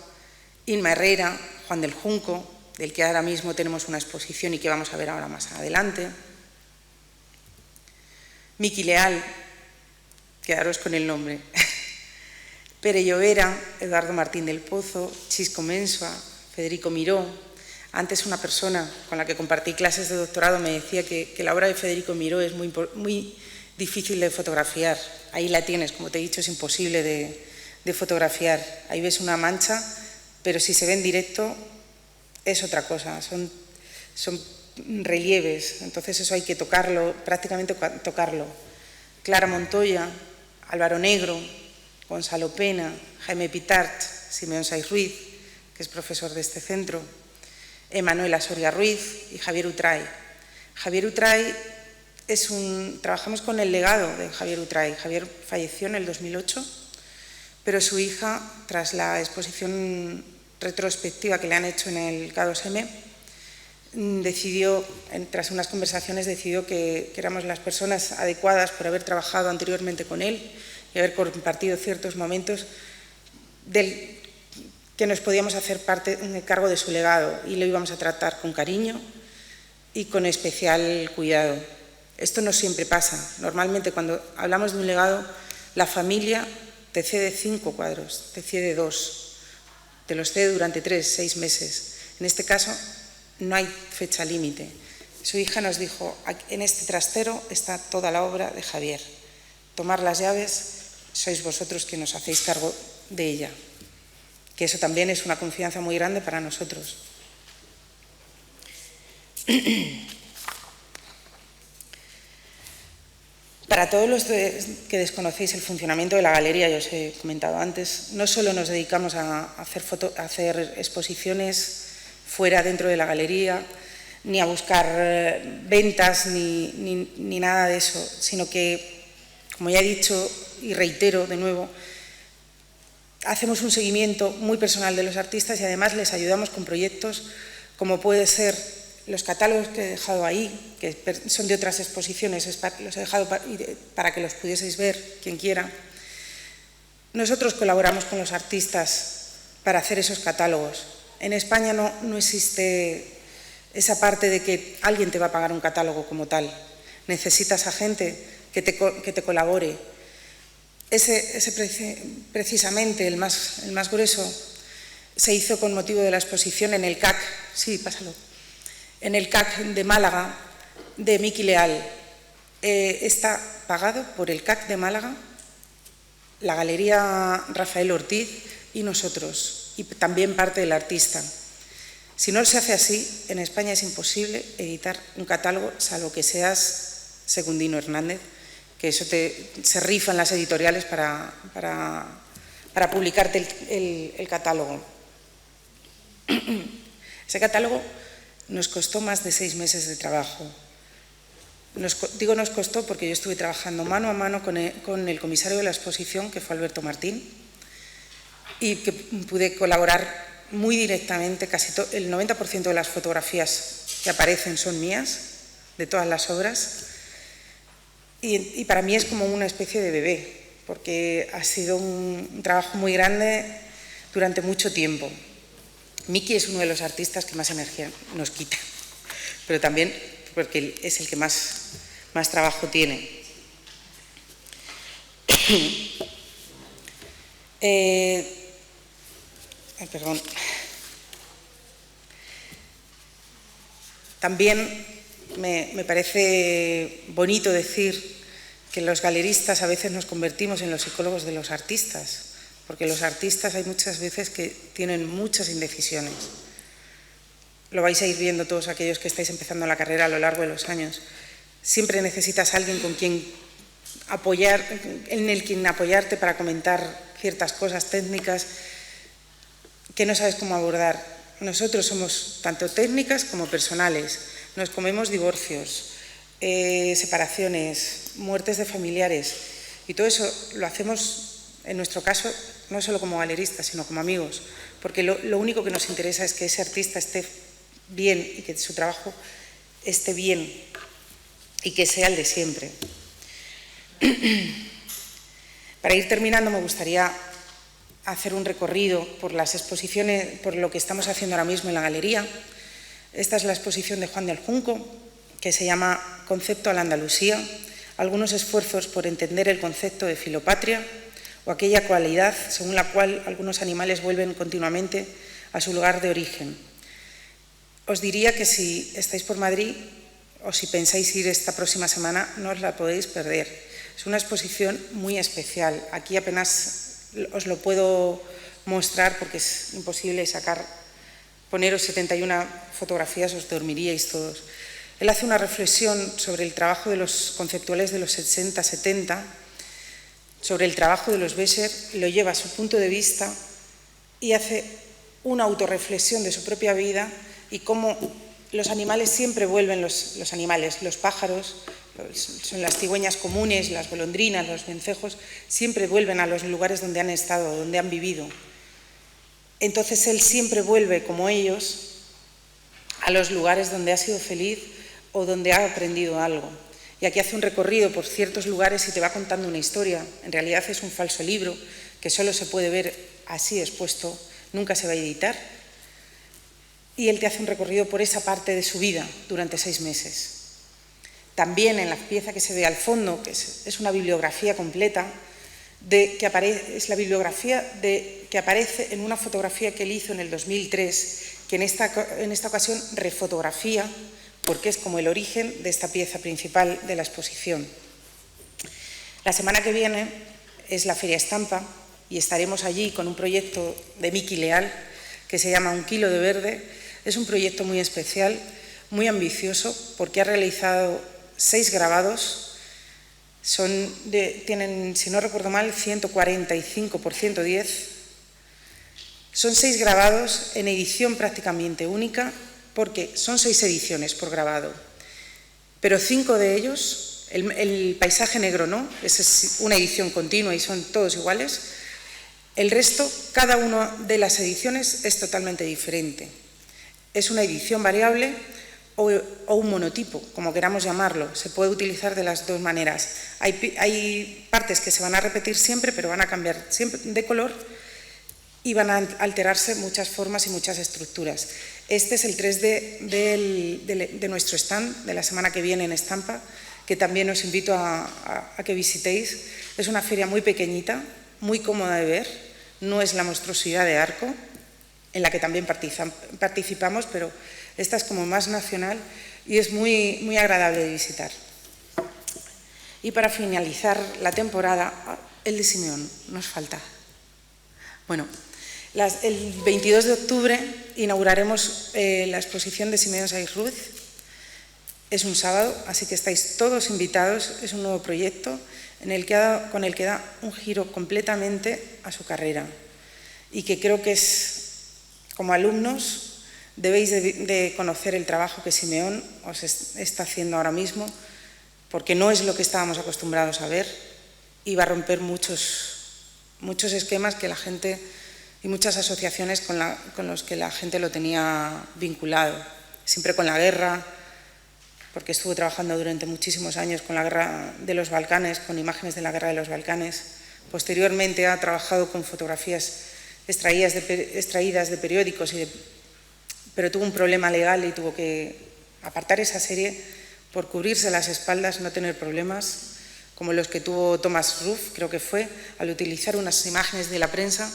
[SPEAKER 2] Inma Herrera, Juan del Junco, del que ahora mismo tenemos una exposición y que vamos a ver ahora más adelante. Miki Leal, quedaros con el nombre. Pere Llovera, Eduardo Martín del Pozo, Chisco Mensua, Federico Miró. Antes una persona con la que compartí clases de doctorado me decía que la obra de Federico Miró es muy difícil de fotografiar. Ahí la tienes, como te he dicho, es imposible de fotografiar. Ahí ves una mancha, pero si se ve en directo es otra cosa, son relieves, entonces eso hay que tocarlo, prácticamente tocarlo. Clara Montoya, Álvaro Negro, Gonzalo Pena, Jaime Pitart, Simeón Saiz Ruiz, que es profesor de este centro, Emanuela Soria Ruiz y Javier Utray. Javier Utray trabajamos con el legado de Javier Utray. Javier falleció en el 2008, pero su hija, tras la exposición retrospectiva que le han hecho en el K2M, decidió, tras unas conversaciones, decidió que éramos las personas adecuadas por haber trabajado anteriormente con él y haber compartido ciertos momentos que nos podíamos hacer cargo de su legado y lo íbamos a tratar con cariño y con especial cuidado. Esto no siempre pasa. Normalmente cuando hablamos de un legado, la familia te cede 5 cuadros, te cede 2. Te los cede durante 3, 6 meses. En este caso, no hay fecha límite. Su hija nos dijo, en este trastero está toda la obra de Javier. Tomar las llaves, sois vosotros que nos hacéis cargo de ella. Que eso también es una confianza muy grande para nosotros. Para todos los que desconocéis el funcionamiento de la galería, ya os he comentado antes, no solo nos dedicamos a hacer exposiciones fuera, dentro de la galería, ni a buscar ventas, ni nada de eso, sino que, como ya he dicho y reitero de nuevo, hacemos un seguimiento muy personal de los artistas y además les ayudamos con proyectos como puede ser los catálogos que he dejado ahí, que son de otras exposiciones, los he dejado para que los pudieseis ver, quien quiera. Nosotros colaboramos con los artistas para hacer esos catálogos. En España no existe esa parte de que alguien te va a pagar un catálogo como tal. Necesitas a gente que te colabore. Precisamente, el más grueso, se hizo con motivo de la exposición en el CAC. Sí, pásalo. En el CAC de Málaga, de Miki Leal. Está pagado por el CAC de Málaga, la Galería Rafael Ortiz y nosotros, y también parte del artista. Si no se hace así, en España es imposible editar un catálogo, salvo que seas Secundino Hernández, que eso se rifan las editoriales para publicarte el catálogo. Ese catálogo nos costó más de 6 meses de trabajo. Digo nos costó porque yo estuve trabajando mano a mano con el comisario de la exposición, que fue Alberto Martín, y que pude colaborar muy directamente. Casi el 90% de las fotografías que aparecen son mías, de todas las obras, y para mí es como una especie de bebé, porque ha sido un trabajo muy grande durante mucho tiempo. Miki es uno de los artistas que más energía nos quita, pero también porque es el que más trabajo tiene. Perdón. También me parece bonito decir que los galeristas a veces nos convertimos en los psicólogos de los artistas, porque los artistas hay muchas veces que tienen muchas indecisiones. Lo vais a ir viendo todos aquellos que estáis empezando la carrera a lo largo de los años. Siempre necesitas a alguien con quien apoyarte para comentar ciertas cosas técnicas que no sabes cómo abordar. Nosotros somos tanto técnicas como personales. Nos comemos divorcios, separaciones, muertes de familiares, y todo eso lo hacemos, en nuestro caso, no solo como galeristas, sino como amigos, porque lo único que nos interesa es que ese artista esté bien y que su trabajo esté bien y que sea el de siempre. Para ir terminando, me gustaría hacer un recorrido por las exposiciones, por lo que estamos haciendo ahora mismo en la galería. Esta es la exposición de Juan del Junco, que se llama Concepto a la Andalusía, algunos esfuerzos por entender el concepto de filopatria o aquella cualidad según la cual algunos animales vuelven continuamente a su lugar de origen. Os diría que si estáis por Madrid o si pensáis ir esta próxima semana, no os la podéis perder. Es una exposición muy especial. Aquí apenas os lo puedo mostrar porque es imposible poneros 71 fotografías, os dormiríais todos. Él hace una reflexión sobre el trabajo de los conceptuales de los 60-70, sobre el trabajo de los Bescher, lo lleva a su punto de vista y hace una autorreflexión de su propia vida y cómo los animales siempre vuelven, los pájaros, son las cigüeñas comunes, las golondrinas, los vencejos, siempre vuelven a los lugares donde han estado, donde han vivido. Entonces él siempre vuelve, como ellos, a los lugares donde ha sido feliz o donde ha aprendido algo. Y aquí hace un recorrido por ciertos lugares y te va contando una historia. En realidad es un falso libro que solo se puede ver así expuesto, nunca se va a editar. Y él te hace un recorrido por esa parte de su vida durante 6 meses. También en la pieza que se ve al fondo, que es una bibliografía completa, es la bibliografía que aparece en una fotografía que él hizo en el 2003, que en esta ocasión refotografía, porque es como el origen de esta pieza principal de la exposición. La semana que viene es la Feria Estampa y estaremos allí con un proyecto de Miki Leal que se llama Un kilo de verde. Es un proyecto muy especial, muy ambicioso, porque ha realizado 6 grabados. Tienen, si no recuerdo mal, 145 por 110. Son 6 grabados en edición prácticamente única, porque son 6 ediciones por grabado, pero 5 de ellos, el paisaje negro no, esa es una edición continua y son todos iguales. El resto, cada una de las ediciones es totalmente diferente. Es una edición variable o un monotipo, como queramos llamarlo. Se puede utilizar de las dos maneras. Hay partes que se van a repetir siempre, pero van a cambiar siempre de color y van a alterarse muchas formas y muchas estructuras. Este es el 3D de nuestro stand de la semana que viene en Estampa, que también os invito a que visitéis. Es una feria muy pequeñita, muy cómoda de ver, no es la monstruosidad de Arco, en la que también participamos, pero esta es como más nacional y es muy, muy agradable de visitar. Y para finalizar la temporada, el de Simeón, nos falta. Bueno, el 22 de octubre inauguraremos la exposición de Simeón Saiz Ruiz. Es un sábado, así que estáis todos invitados. Es un nuevo proyecto con el que da un giro completamente a su carrera y que creo que como alumnos debéis de conocer el trabajo que Simeón os está haciendo ahora mismo, porque no es lo que estábamos acostumbrados a ver y va a romper muchos esquemas que la gente y muchas asociaciones con los que la gente lo tenía vinculado, siempre con la guerra, porque estuvo trabajando durante muchísimos años con la guerra de los Balcanes, con imágenes de la guerra de los Balcanes. Posteriormente ha trabajado con fotografías extraídas de periódicos, pero tuvo un problema legal y tuvo que apartar esa serie por cubrirse las espaldas, no tener problemas, como los que tuvo Thomas Ruff, creo que fue, al utilizar unas imágenes de la prensa,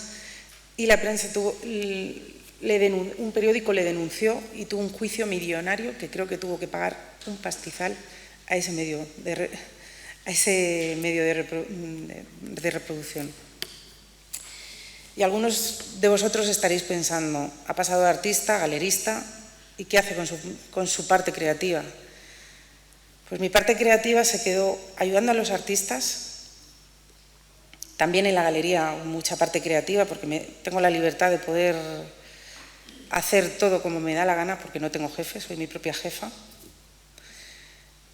[SPEAKER 2] y la prensa un periódico le denunció y tuvo un juicio millonario que creo que tuvo que pagar un pastizal a ese medio de reproducción. Y algunos de vosotros estaréis pensando, ha pasado de artista a galerista, ¿y qué hace con su parte creativa? Pues mi parte creativa se quedó ayudando a los artistas. También en la galería mucha parte creativa, porque tengo la libertad de poder hacer todo como me da la gana, porque no tengo jefe, soy mi propia jefa.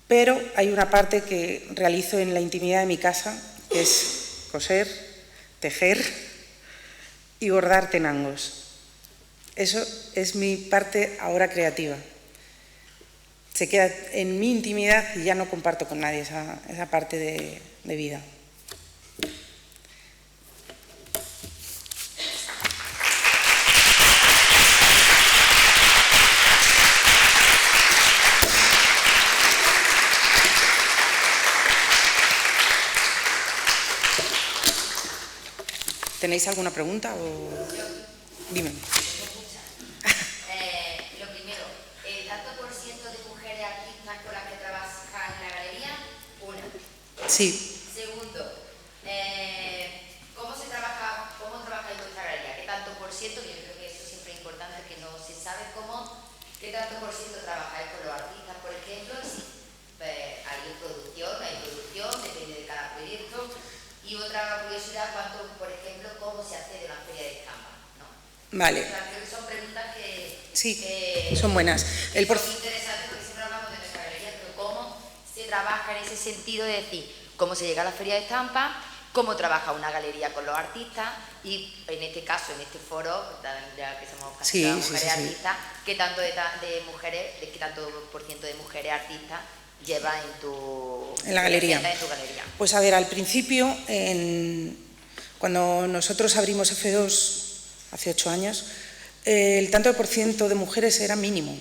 [SPEAKER 2] Pero hay una parte que realizo en la intimidad de mi casa, que es coser, tejer y bordar tenangos. Eso es mi parte ahora creativa. Se queda en mi intimidad y ya no comparto con nadie esa parte de vida. ¿Tenéis alguna pregunta o...? Dime.
[SPEAKER 3] Lo primero, ¿el tanto por ciento de mujeres artistas con las que trabajan en la galería? Una.
[SPEAKER 2] Sí.
[SPEAKER 3] Segundo, ¿cómo trabajáis en vuestra galería? ¿Qué tanto por ciento? Yo creo que eso siempre es importante, que no se sabe qué tanto por ciento trabajáis con los artistas, por ejemplo. Si hay producción, depende de cada proyecto. Y otra curiosidad, por ejemplo, cómo se accede a una feria de estampas, ¿no?
[SPEAKER 2] Vale.
[SPEAKER 3] O sea, creo que son preguntas que
[SPEAKER 2] son buenas.
[SPEAKER 3] Son interesantes porque siempre hablamos de nuestra galería, pero cómo se trabaja en ese sentido de decir cómo se llega a la feria de estampas, cómo trabaja una galería con los artistas y en este caso, en este foro, ya que somos casi todas mujeres artistas, ¿qué tanto qué tanto por ciento de mujeres artistas lleva en
[SPEAKER 2] la galería?
[SPEAKER 3] En tu galería.
[SPEAKER 2] Pues a ver, al principio, cuando nosotros abrimos F2 hace 8 años, el tanto por ciento de mujeres era mínimo.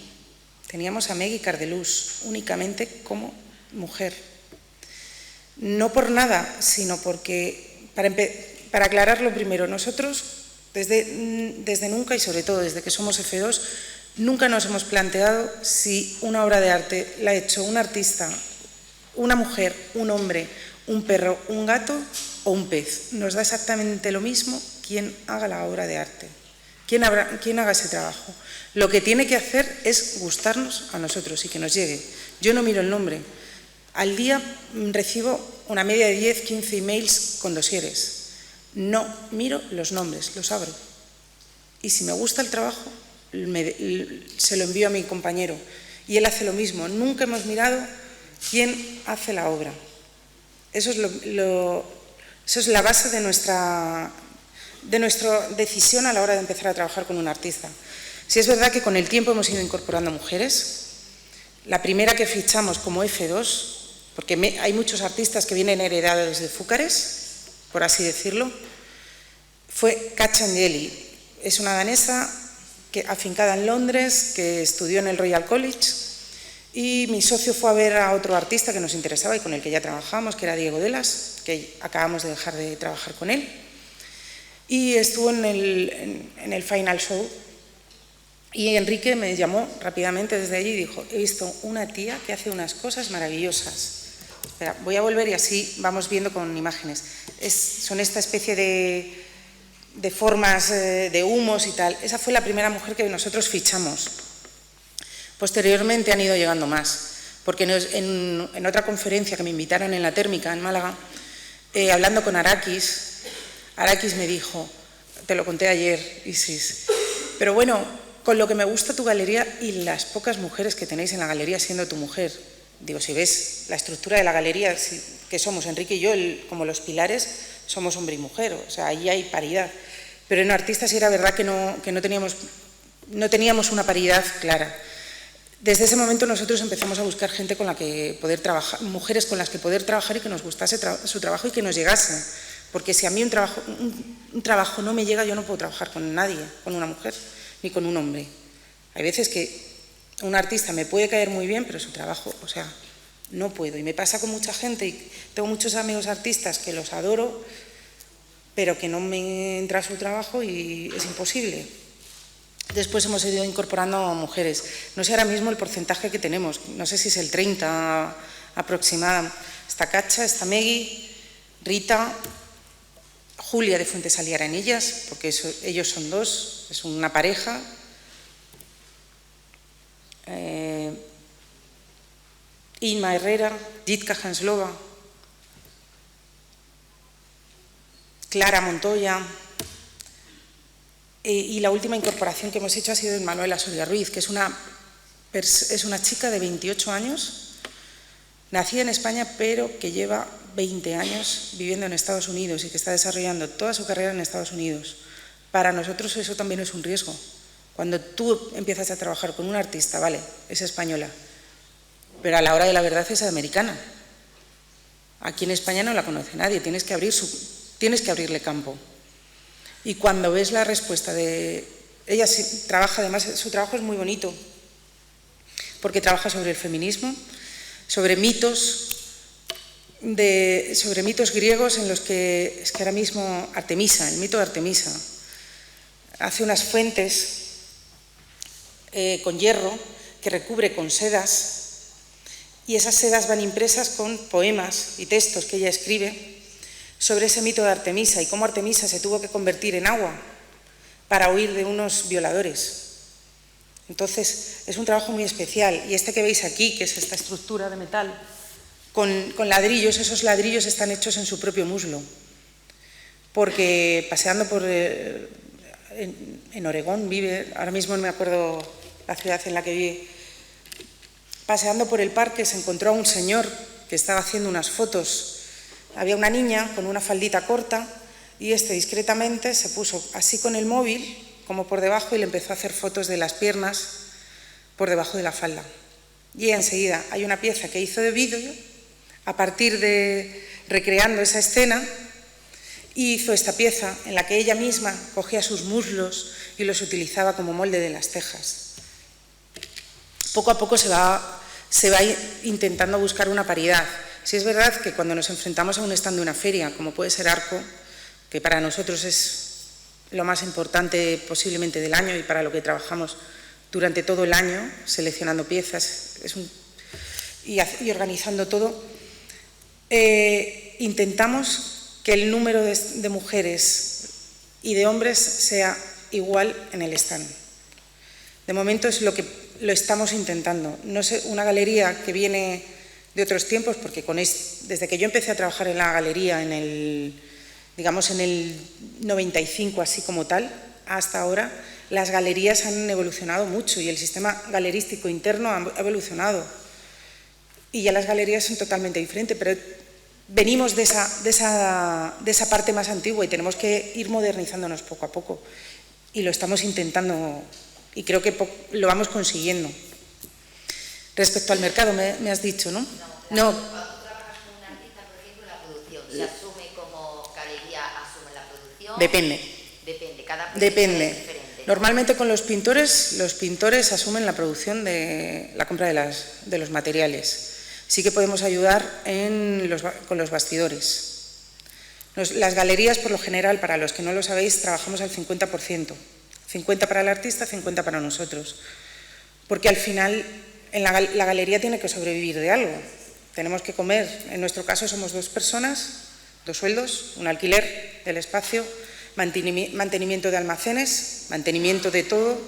[SPEAKER 2] Teníamos a Megui Cardelús únicamente como mujer. No por nada, sino porque, para aclararlo primero, nosotros desde nunca y sobre todo desde que somos F2, nunca nos hemos planteado si una obra de arte la ha hecho un artista, una mujer, un hombre, un perro, un gato o un pez. Nos da exactamente lo mismo quién haga la obra de arte, quién haga ese trabajo. Lo que tiene que hacer es gustarnos a nosotros y que nos llegue. Yo no miro el nombre. Al día recibo una media de 10, 15 emails con dosieres. No miro los nombres, los abro. Y si me gusta el trabajo, se lo envío a mi compañero y él hace lo mismo. Nunca hemos mirado quién hace la obra. Eso es la base de nuestra decisión a la hora de empezar a trabajar con un artista. Sí es verdad que con el tiempo hemos ido incorporando mujeres. La primera que fichamos como F2, porque hay muchos artistas que vienen heredados de Fúcares, por así decirlo, fue Katja Angeli. Es una danesa afincada en Londres, que estudió en el Royal College, y mi socio fue a ver a otro artista que nos interesaba y con el que ya trabajamos, que era Diego Delas, que acabamos de dejar de trabajar con él, y estuvo en el Final Show. Y Enrique me llamó rápidamente desde allí y dijo: he visto una tía que hace unas cosas maravillosas. Espera, voy a volver y así vamos viendo con imágenes. Son esta especie de formas, de humos y tal. Esa fue la primera mujer que nosotros fichamos. Posteriormente han ido llegando más, porque en otra conferencia que me invitaron en la Térmica, en Málaga, hablando con Arakis me dijo, te lo conté ayer, Isis, pero bueno, con lo que me gusta tu galería y las pocas mujeres que tenéis en la galería siendo tu mujer, digo, si ves la estructura de la galería, que somos Enrique y yo, como los pilares, somos hombre y mujer, o sea, ahí hay paridad. Pero en artistas sí era verdad que no teníamos una paridad clara. Desde ese momento nosotros empezamos a buscar gente con la que poder trabajar, mujeres con las que poder trabajar y que nos gustase su trabajo y que nos llegase. Porque si a mí un trabajo no me llega, yo no puedo trabajar con nadie, con una mujer, ni con un hombre. Hay veces que un artista me puede caer muy bien, pero su trabajo, o sea, no puedo. Y me pasa con mucha gente, y tengo muchos amigos artistas que los adoro, pero que no me entra su trabajo y es imposible. Después hemos ido incorporando a mujeres. No sé ahora mismo el porcentaje que tenemos, no sé si es el 30 aproximado. Está Katja, está Megui, Rita, Julia de Fuentes Aliaranillas, porque ellos son dos, es una pareja. Inma Herrera, Jitka Hanslova, Clara Montoya, y la última incorporación que hemos hecho ha sido Manuela Soria Ruiz, que es una chica de 28 años, nacida en España, pero que lleva 20 años viviendo en Estados Unidos y que está desarrollando toda su carrera en Estados Unidos. Para nosotros eso también es un riesgo. Cuando tú empiezas a trabajar con un artista, vale, es española, pero a la hora de la verdad es americana. Aquí en España no la conoce nadie, tienes que abrirle campo. Y cuando ves la respuesta de... Ella trabaja, además, su trabajo es muy bonito, porque trabaja sobre el feminismo, sobre mitos griegos en los que, es que ahora mismo, Artemisa, el mito de Artemisa, hace unas fuentes con hierro que recubre con sedas, y esas sedas van impresas con poemas y textos que ella escribe sobre ese mito de Artemisa y cómo Artemisa se tuvo que convertir en agua para huir de unos violadores. Entonces, es un trabajo muy especial, y este que veis aquí, que es esta estructura de metal, con ladrillos, esos ladrillos están hechos en su propio muslo, porque paseando por... en Oregón vive, ahora mismo no me acuerdo la ciudad en la que vive, paseando por el parque se encontró a un señor que estaba haciendo unas fotos. Había una niña con una faldita corta y discretamente se puso así con el móvil, como por debajo, y le empezó a hacer fotos de las piernas por debajo de la falda. Y enseguida hay una pieza que hizo de vídeo a partir de recreando esa escena, y hizo esta pieza en la que ella misma cogía sus muslos y los utilizaba como molde de las tejas. Poco a poco se va intentando buscar una paridad. Sí es verdad que cuando nos enfrentamos a un stand de una feria, como puede ser Arco, que para nosotros es lo más importante posiblemente del año y para lo que trabajamos durante todo el año, seleccionando piezas y organizando todo, intentamos que el número de mujeres y de hombres sea igual en el stand. De momento es lo que lo estamos intentando. No sé, una galería que viene de otros tiempos, porque desde que yo empecé a trabajar en la galería en el 95 así como tal, hasta ahora, las galerías han evolucionado mucho y el sistema galerístico interno ha evolucionado. Y ya las galerías son totalmente diferentes, pero venimos de esa parte más antigua y tenemos que ir modernizándonos poco a poco. Y lo estamos intentando y creo que lo vamos consiguiendo. Respecto al mercado, me has dicho, ¿no? No.
[SPEAKER 3] Cuando tú trabajas con un artista, por ejemplo, la producción, ¿se asume como galería, asume la producción?
[SPEAKER 2] Depende.
[SPEAKER 3] Depende, cada proyecto
[SPEAKER 2] Depende.
[SPEAKER 3] es diferente, ¿no?
[SPEAKER 2] Normalmente con los pintores asumen la producción de la compra de los materiales. Sí que podemos ayudar con los bastidores. Las galerías, por lo general, para los que no lo sabéis, trabajamos al 50%. 50 para el artista, 50 para nosotros. Porque al final la galería tiene que sobrevivir de algo. Tenemos que comer. En nuestro caso somos 2 personas, 2 sueldos, un alquiler del espacio, mantenimiento de almacenes, mantenimiento de todo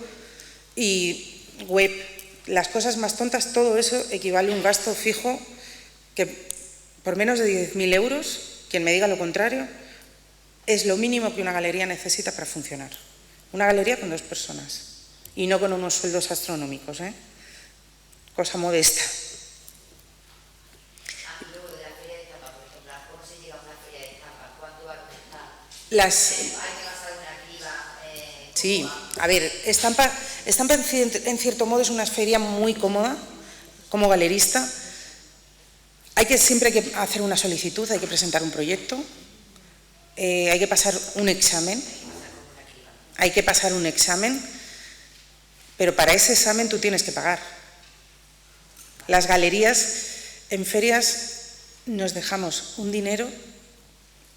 [SPEAKER 2] y web. Las cosas más tontas, todo eso equivale a un gasto fijo que por menos de 10.000 euros, quien me diga lo contrario, es lo mínimo que una galería necesita para funcionar. Una galería con 2 personas y no con unos sueldos astronómicos, cosa modesta.
[SPEAKER 3] Luego de la feria de estampa, por ejemplo, ¿cómo se llega a una feria de estampa? ¿Cuánto va a costar? ¿Hay que pasar una criba?
[SPEAKER 2] Sí, a ver, Estampa en cierto modo es una feria muy cómoda como galerista. Siempre hay que hacer una solicitud, hay que presentar un proyecto, hay que pasar un examen. Hay que pasar un examen, pero para ese examen tú tienes que pagar. Las galerías en ferias nos dejamos un dinero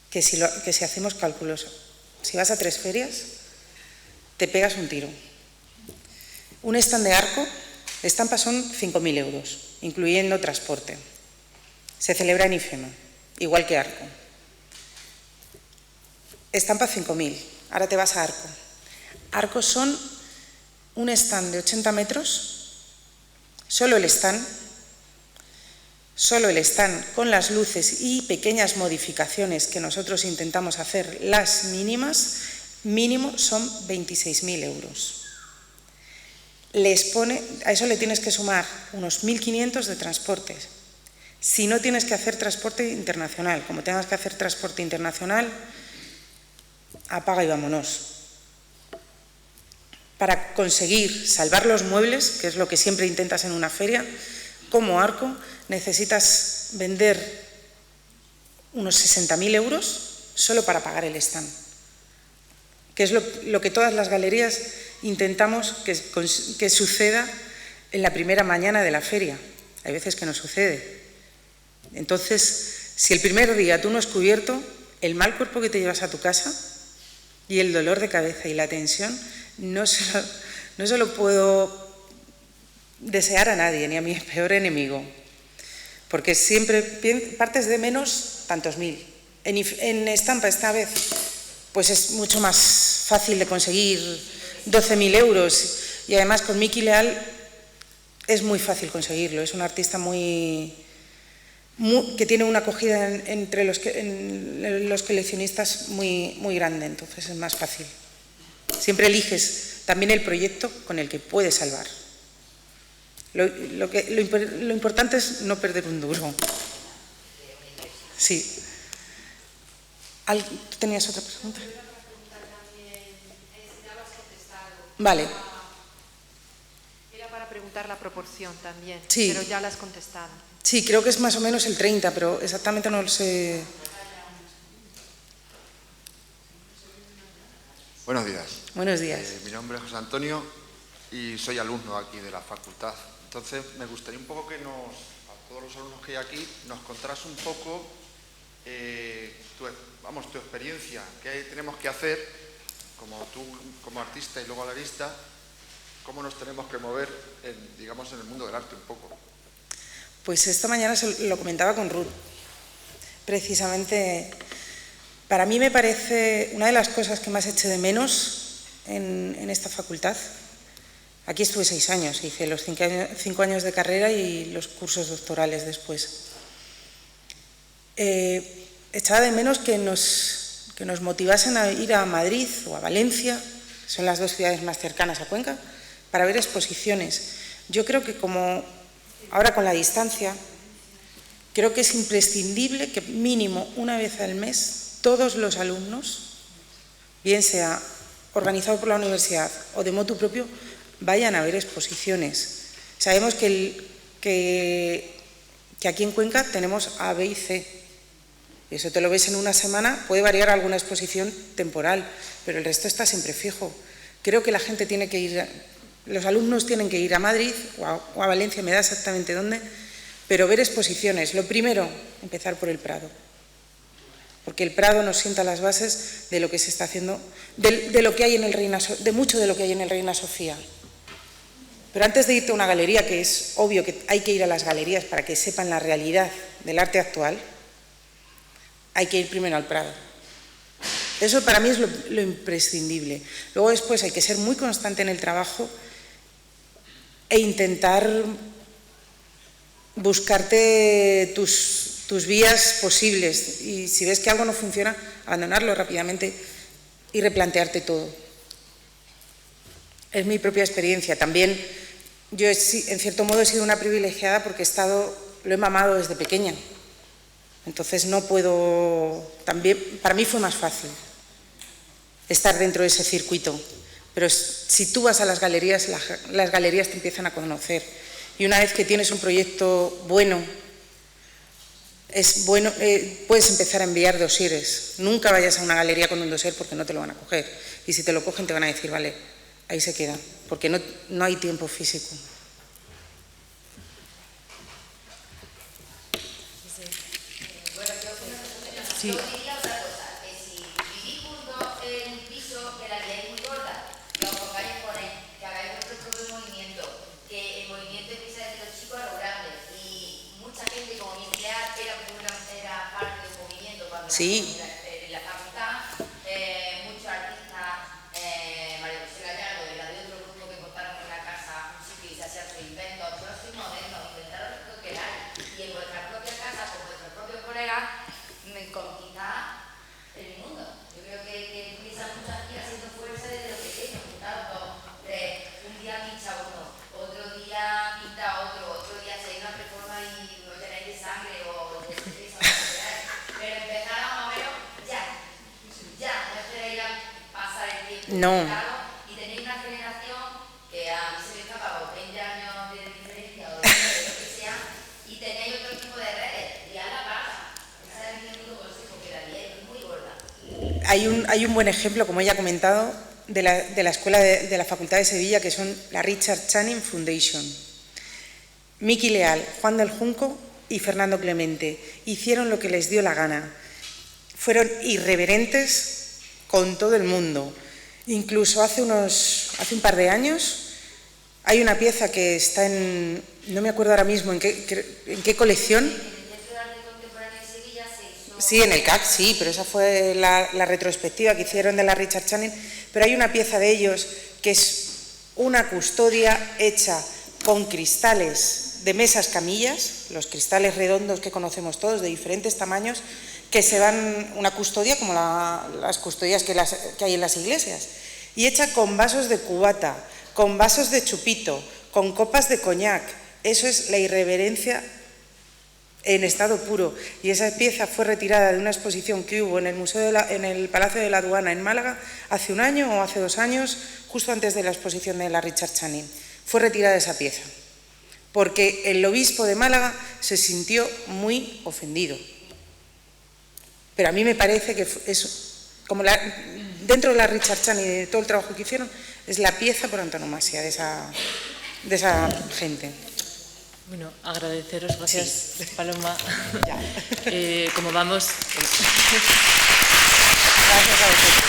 [SPEAKER 2] que si hacemos cálculos, si vas a 3 ferias, te pegas un tiro. Un stand de Arco, de estampa son 5.000 euros, incluyendo transporte. Se celebra en IFEMA, igual que Arco. Estampa 5.000, ahora te vas a Arco. Arcos son un stand de 80 metros, solo el stand, solo el stand con las luces y pequeñas modificaciones que nosotros intentamos hacer, las mínimas, mínimo son 26.000 euros. A eso le tienes que sumar unos 1.500 de transportes. Si no tienes que hacer transporte internacional, como tengas que hacer transporte internacional, apaga y vámonos. Para conseguir salvar los muebles, que es lo que siempre intentas en una feria, como Arco, necesitas vender unos 60.000 euros solo para pagar el stand, que es lo que todas las galerías intentamos que suceda en la primera mañana de la feria. Hay veces que no sucede. Entonces, si el primer día tú no has cubierto, el mal cuerpo que te llevas a tu casa y el dolor de cabeza y la tensión, no se lo puedo desear a nadie, ni a mi peor enemigo, porque siempre partes de menos tantos mil. En estampa esta vez pues es mucho más fácil de conseguir 12.000 euros y además con Miki Leal es muy fácil conseguirlo. Es un artista que tiene una acogida entre los coleccionistas muy grande, entonces es más fácil. Siempre eliges también el proyecto con el que puedes salvar. Lo importante es no perder un duro. Sí. ¿Tú tenías otra pregunta? Vale.
[SPEAKER 4] Era para preguntar la proporción también,
[SPEAKER 2] sí.
[SPEAKER 4] Pero ya la has contestado.
[SPEAKER 2] Sí, creo que es más o menos el 30, pero exactamente no lo sé.
[SPEAKER 5] Buenos días.
[SPEAKER 2] Buenos días.
[SPEAKER 5] Mi nombre es José Antonio y soy alumno aquí de la facultad. Entonces, me gustaría un poco que a todos los alumnos que hay aquí, nos contaras un poco tu experiencia, qué tenemos que hacer, como tú como artista y luego galerista, cómo nos tenemos que mover, digamos, en el mundo del arte un poco.
[SPEAKER 2] Pues esta mañana lo comentaba con Ruth. Precisamente, para mí me parece una de las cosas que más eché de menos en esta facultad. Aquí estuve 6 años, hice los 5 años de carrera y los cursos doctorales después. Echaba de menos que nos motivasen a ir a Madrid o a Valencia, que son las 2 ciudades más cercanas a Cuenca, para ver exposiciones. Yo creo que como ahora con la distancia, creo que es imprescindible que mínimo una vez al mes todos los alumnos, bien sea organizado por la universidad o de motu propio, vayan a ver exposiciones. Sabemos que aquí en Cuenca tenemos A, B y C. Y eso te lo ves en una semana, puede variar alguna exposición temporal, pero el resto está siempre fijo. Creo que la gente tiene que ir, los alumnos tienen que ir a Madrid o a Valencia, me da exactamente dónde, pero ver exposiciones. Lo primero, empezar por el Prado, porque el Prado nos sienta las bases de lo que se está haciendo, de lo que hay en el de mucho de lo que hay en el Reina Sofía. Pero antes de irte a una galería, que es obvio que hay que ir a las galerías para que sepan la realidad del arte actual, hay que ir primero al Prado. Eso para mí es lo imprescindible. Luego después hay que ser muy constante en el trabajo e intentar buscarte tus vías posibles. Y si ves que algo no funciona, abandonarlo rápidamente y replantearte todo. Es mi propia experiencia. También yo, en cierto modo, he sido una privilegiada porque lo he mamado desde pequeña. Entonces no puedo, también para mí fue más fácil estar dentro de ese circuito, pero si tú vas a las galerías te empiezan a conocer y una vez que tienes un proyecto bueno, puedes empezar a enviar dosieres. Nunca vayas a una galería con un dossier porque no te lo van a coger y si te lo cogen te van a decir, vale, ahí se queda, porque no hay tiempo físico.
[SPEAKER 3] Sí. Yo diría otra cosa, que si vivís juntos en un piso que la vida es muy gorda, que os pongáis por ahí, que hagáis vuestro propio movimiento, que el movimiento empieza desde los chicos a los grandes y mucha gente como mi empleada era parte del movimiento cuando
[SPEAKER 2] sí.
[SPEAKER 3] en la facultad, muchos artistas, María José Gallardo, era de otro grupo que montaron en la casa un sitio y se hacían sus inventos, todos sois modernos, intentaron recuperar y en vuestra
[SPEAKER 2] No.
[SPEAKER 3] Y tenéis una generación que a mí se me escapa 20 años de diferencia o de lo que sea, y tenéis otro tipo de redes, y a la pasa. Ese es mi único consejo que daría, es muy gorda.
[SPEAKER 2] Hay un buen ejemplo, como ella ha comentado, de la escuela de la Facultad de Sevilla, que son la Richard Channing Foundation. Miki Leal, Juan del Junco y Fernando Clemente hicieron lo que les dio la gana. Fueron irreverentes con todo el mundo. Incluso hace un par de años hay una pieza que está en, no me acuerdo ahora mismo en qué colección.
[SPEAKER 3] En el Centro de Arte Contemporáneo de Sevilla se hizo...
[SPEAKER 2] Sí, en el CAC, sí, pero esa fue la retrospectiva que hicieron de la Richard Channing. Pero hay una pieza de ellos que es una custodia hecha con cristales de mesas camillas, los cristales redondos que conocemos todos, de diferentes tamaños, que se dan una custodia como las custodias que hay en las iglesias, y hecha con vasos de cubata, con vasos de chupito, con copas de coñac. Eso es la irreverencia en estado puro, y esa pieza fue retirada de una exposición que hubo en el Palacio de la Aduana en Málaga hace un año o hace 2 años, justo antes de la exposición de la Richard Channing. Fue retirada esa pieza, porque el obispo de Málaga se sintió muy ofendido. Pero a mí me parece que es como dentro de la Richard Channing y de todo el trabajo que hicieron, es la pieza por antonomasia de esa gente.
[SPEAKER 1] Bueno, agradeceros, gracias,
[SPEAKER 2] Sí.
[SPEAKER 1] Paloma.
[SPEAKER 2] Ya.
[SPEAKER 1] Como vamos...
[SPEAKER 2] Gracias a vosotros.